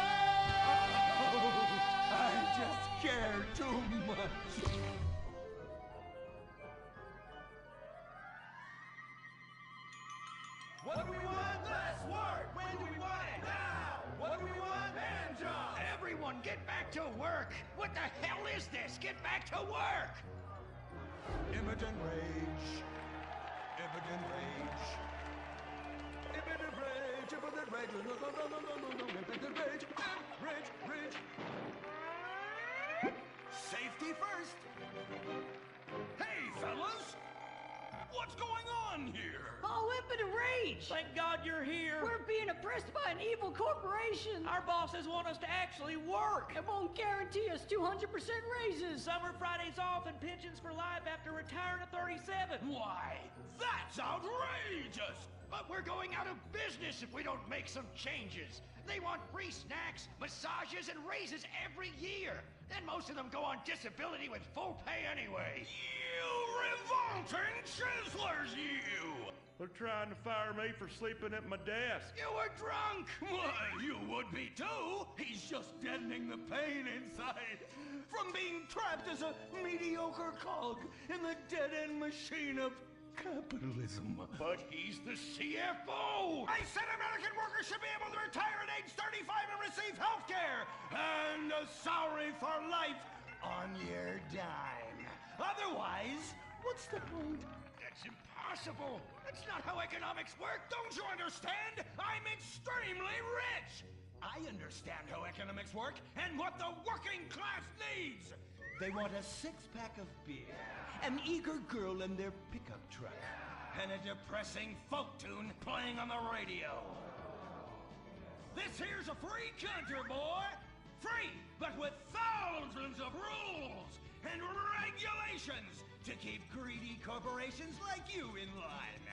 I just care too much. What do we want? Less work. When do we want it? Now. What do we want? Hand jobs. Everyone, get back to work! What the hell is this? Get back to work! Impotent Rage. Impotent Rage. Impotent Rage. Impotent Rage. Impotent Rage. Rage. Safety first. Hey, fellas! What's going on here? Oh, Impotent Rage! Thank God you're here. We're being oppressed by an evil corporation. Our bosses want us to actually work. It won't guarantee us 200% raises. Summer Fridays off and pensions for life after retiring at 37. Why? That's outrageous! But we're going out of business if we don't make some changes. They want free snacks, massages, and raises every year. Then most of them go on disability with full pay anyway. You revolting chiselers, you! They're trying to fire me for sleeping at my desk. You were drunk! Well, you would be too! He's just deadening the pain inside from being trapped as a mediocre cog in the dead-end machine of capitalism. But he's the CFO! I said American workers should be able to retire at age 35 and receive health care and a salary for life on your dime. Otherwise, what's the point? It's impossible. That's not how economics work. Don't you understand? I'm extremely rich. I understand how economics work and what the working class needs. They want a six-pack of beer, an eager girl in their pickup truck, and a depressing folk tune playing on the radio. This here's a free country, boy. Free, but with thousands of rules and regulations to keep greedy corporations like you in line.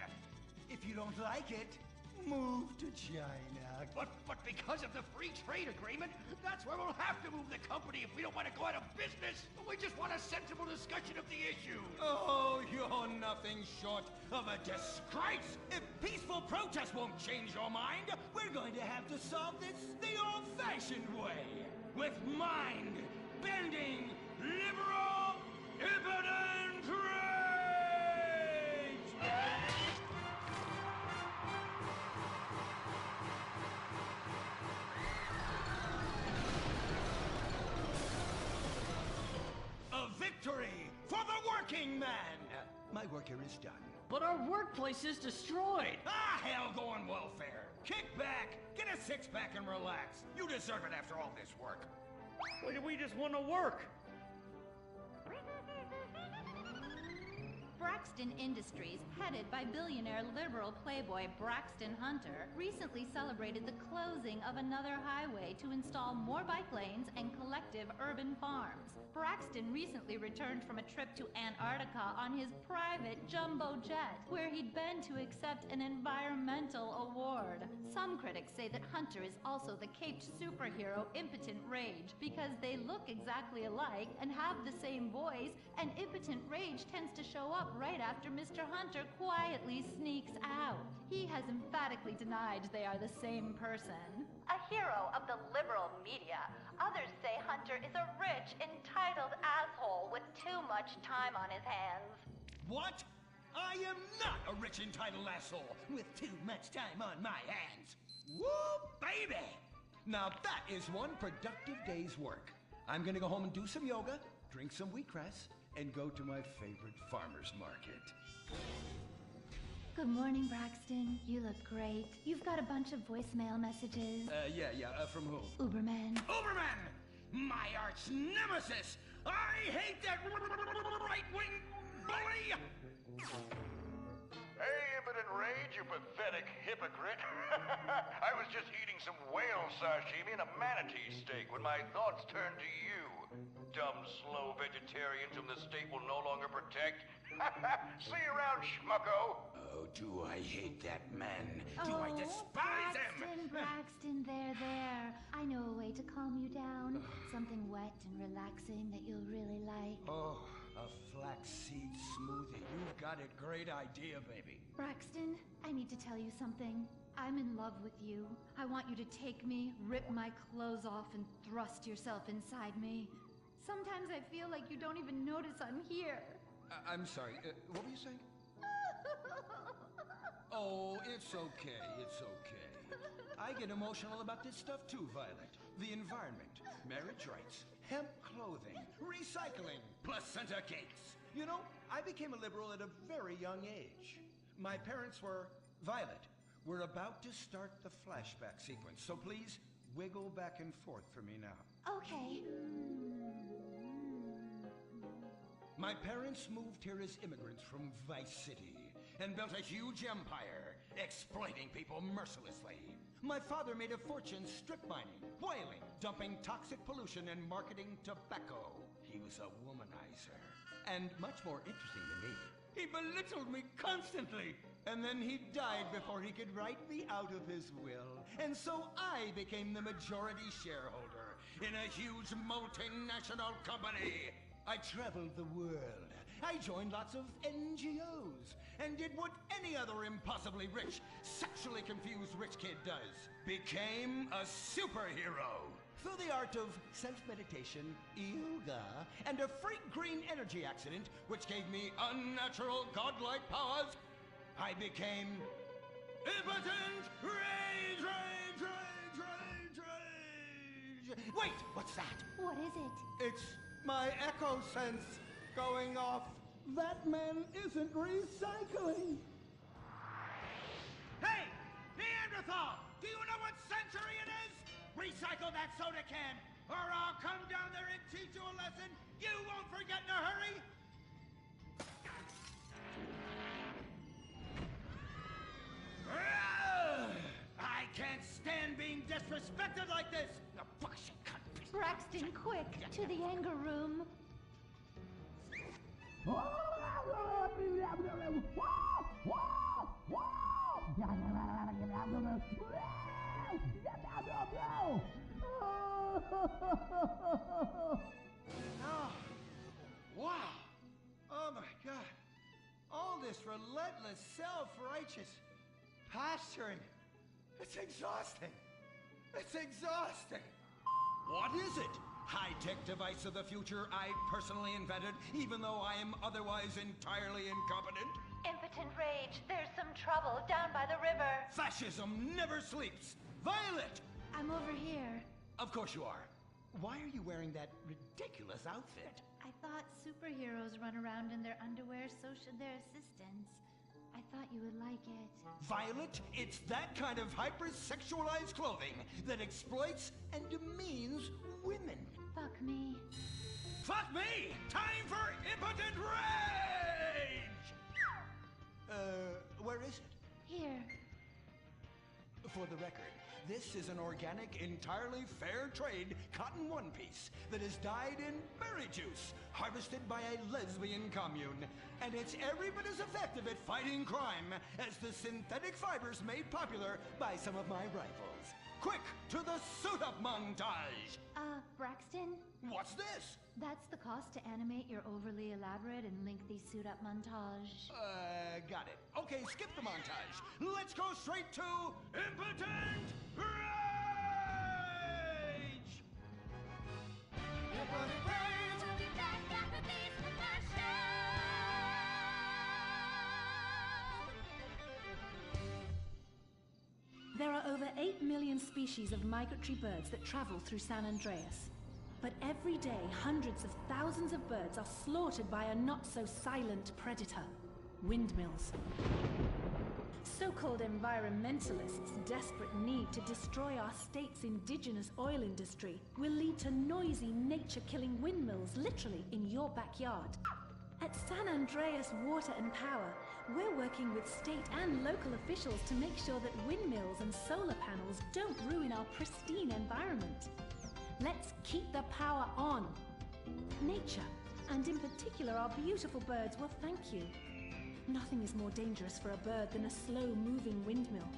If you don't like it, move to China. But because of the free trade agreement, that's where we'll have to move the company if we don't want to go out of business. We just want a sensible discussion of the issue. Oh, you're nothing short of a disgrace. If peaceful protest won't change your mind, we're going to have to solve this the old-fashioned way. With mind-bending, liberal, impotent rage! A victory for the working man! My work here is done. But our workplace is destroyed. Ah, hell go on welfare. Kick back, get a six-pack and relax. You deserve it after all this work. We just want to work. Braxton Industries, headed by billionaire liberal playboy Braxton Hunter, recently celebrated the closing of another highway to install more bike lanes and collective urban farms. Braxton recently returned from a trip to Antarctica on his private jumbo jet, where he'd been to accept an environmental award. Some critics say that Hunter is also the caped superhero Impotent Rage, because they look exactly alike and have the same voice, and Impotent Rage tends to show up right after Mr. Hunter quietly sneaks out. He has emphatically denied they are the same person. A hero of the liberal media, others say Hunter is a rich, entitled asshole with too much time on his hands. What? I am not a rich, entitled asshole with too much time on my hands. Woo, baby! Now that is one productive day's work. I'm gonna go home and do some yoga, drink some wheatgrass, and go to my favorite farmer's market. Good morning, Braxton. You look great. You've got a bunch of voicemail messages. From who? Uberman. Uberman! My arch nemesis! I hate that right-wing bully! Hey, Impotent Rage, you pathetic hypocrite. I was just eating some whale sashimi and a manatee steak when my thoughts turned to you. Dumb, slow vegetarians whom the state will no longer protect. See you around, schmucko. Oh, do I hate that man? Do I despise him? Braxton, there. I know a way to calm you down. Something wet and relaxing that you'll really like. Oh, a flaxseed smoothie. You've got a great idea, baby. Braxton, I need to tell you something. I'm in love with you. I want you to take me, rip my clothes off, and thrust yourself inside me. Sometimes I feel like you don't even notice I'm here. I'm sorry, what were you saying? Oh, it's okay, it's okay. I get emotional about this stuff too, Violet. The environment, marriage rights, hemp clothing, recycling, placenta cakes. You know, I became a liberal at a very young age. My parents were... Violet, we're about to start the flashback sequence, so please wiggle back and forth for me now. Okay. My parents moved here as immigrants from Vice City and built a huge empire, exploiting people mercilessly. My father made a fortune strip mining, whaling, dumping toxic pollution, and marketing tobacco. He was a womanizer. And much more interesting than me, he belittled me constantly. And then he died before he could write me out of his will. And so I became the majority shareholder in a huge multinational company. I traveled the world. I joined lots of NGOs and did what any other impossibly rich, sexually confused rich kid does. Became a superhero. Through the art of self-meditation, yoga, and a freak green energy accident, which gave me unnatural godlike powers, I became Impotent Rage, Rage, Rage, Rage, Rage! Wait, what's that? What is it? It's my echo sense going off. That man isn't recycling. Hey, Neanderthal! Do you know what century it is? Recycle that soda can, or I'll come down there and teach you a lesson you won't forget in a hurry! I can't stand being disrespected like this! The fuck she cunt. Braxton, quick, to the anger room. Oh, wow. Oh my God. All this relentless self-righteous posturing. It's exhausting. It's exhausting. What is it? High-tech device of the future I personally invented, even though I am otherwise entirely incompetent? Impotent rage. There's some trouble down by the river. Fascism never sleeps. Violet! I'm over here. Of course you are. Why are you wearing that ridiculous outfit? I thought superheroes run around in their underwear, so should their assistants. I thought you would like it. Violet, it's that kind of hypersexualized clothing that exploits and demeans women. Fuck me. Fuck me! Time for impotent rage! Where is it? Here. For the record, this is an organic, entirely fair trade cotton one piece that is dyed in berry juice, harvested by a lesbian commune. And it's every bit as effective at fighting crime as the synthetic fibers made popular by some of my rivals. Quick, to the suit-up montage! Braxton? What's this? That's the cost to animate your overly elaborate and lengthy suit-up montage. Got it. Okay, skip the montage. Let's go straight to Impotent Rage! Impotent Rage! We'll be back after these commercials. There are over 8 million species of migratory birds that travel through San Andreas. But every day, hundreds of thousands of birds are slaughtered by a not-so-silent predator, windmills. So-called environmentalists' desperate need to destroy our state's indigenous oil industry will lead to noisy, nature-killing windmills literally in your backyard. At San Andreas Water and Power, we're working with state and local officials to make sure that windmills and solar panels don't ruin our pristine environment. Let's keep the power on. Nature, and in particular our beautiful birds, will thank you. Nothing is more dangerous for a bird than a slow-moving windmill.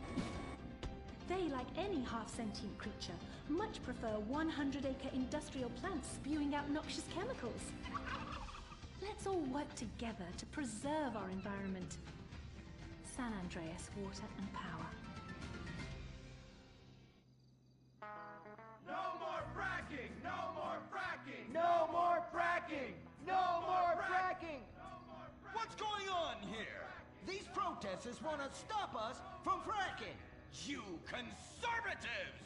They, like any half-sentient creature, much prefer 100-acre industrial plants spewing out noxious chemicals. Let's all work together to preserve our environment. San Andreas Water and Power. No more fracking! No more fracking! No more fracking! No more fracking! What's going on here? These protesters want to stop us from fracking. You conservatives!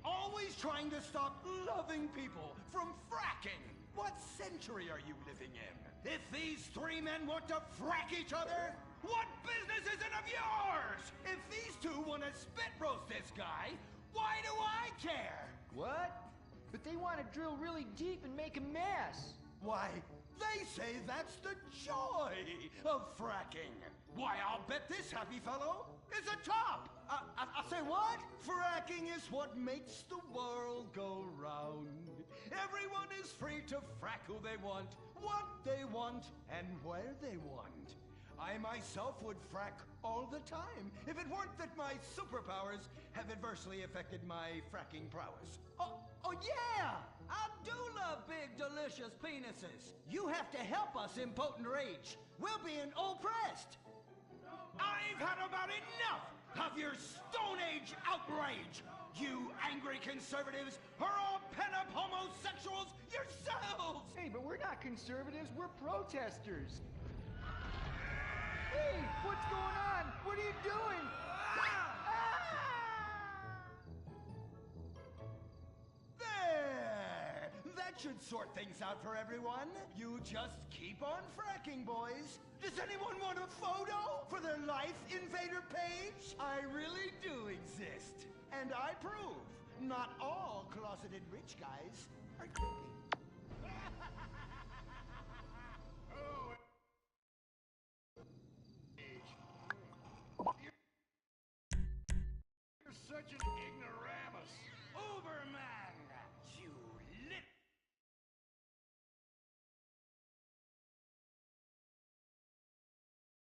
Always trying to stop loving people from fracking. What century are you living in? If these three men want to frack each other, what business is it of yours? If these two want to spit roast this guy, why do I care? What? But they want to drill really deep and make a mess. Why, they say that's the joy of fracking. Why, I'll bet this happy fellow is a top. I say what? Fracking is what makes the world go round. Everyone is free to frack who they want, what they want, and where they want. I myself would frack all the time if it weren't that my superpowers have adversely affected my fracking prowess. Oh yeah! I do love big, delicious penises. You have to help us, Impotent Rage. We're being oppressed. I've had about enough of your Stone Age outrage. You angry conservatives are all pent-up homosexuals yourselves! Hey, but we're not conservatives, we're protesters. Hey, what's going on? What are you doing? There! That should sort things out for everyone. You just keep on fracking, boys. Does anyone want a photo for their Life Invader page? I really do exist. And I prove not all closeted rich guys are creepy. You're such an ignorant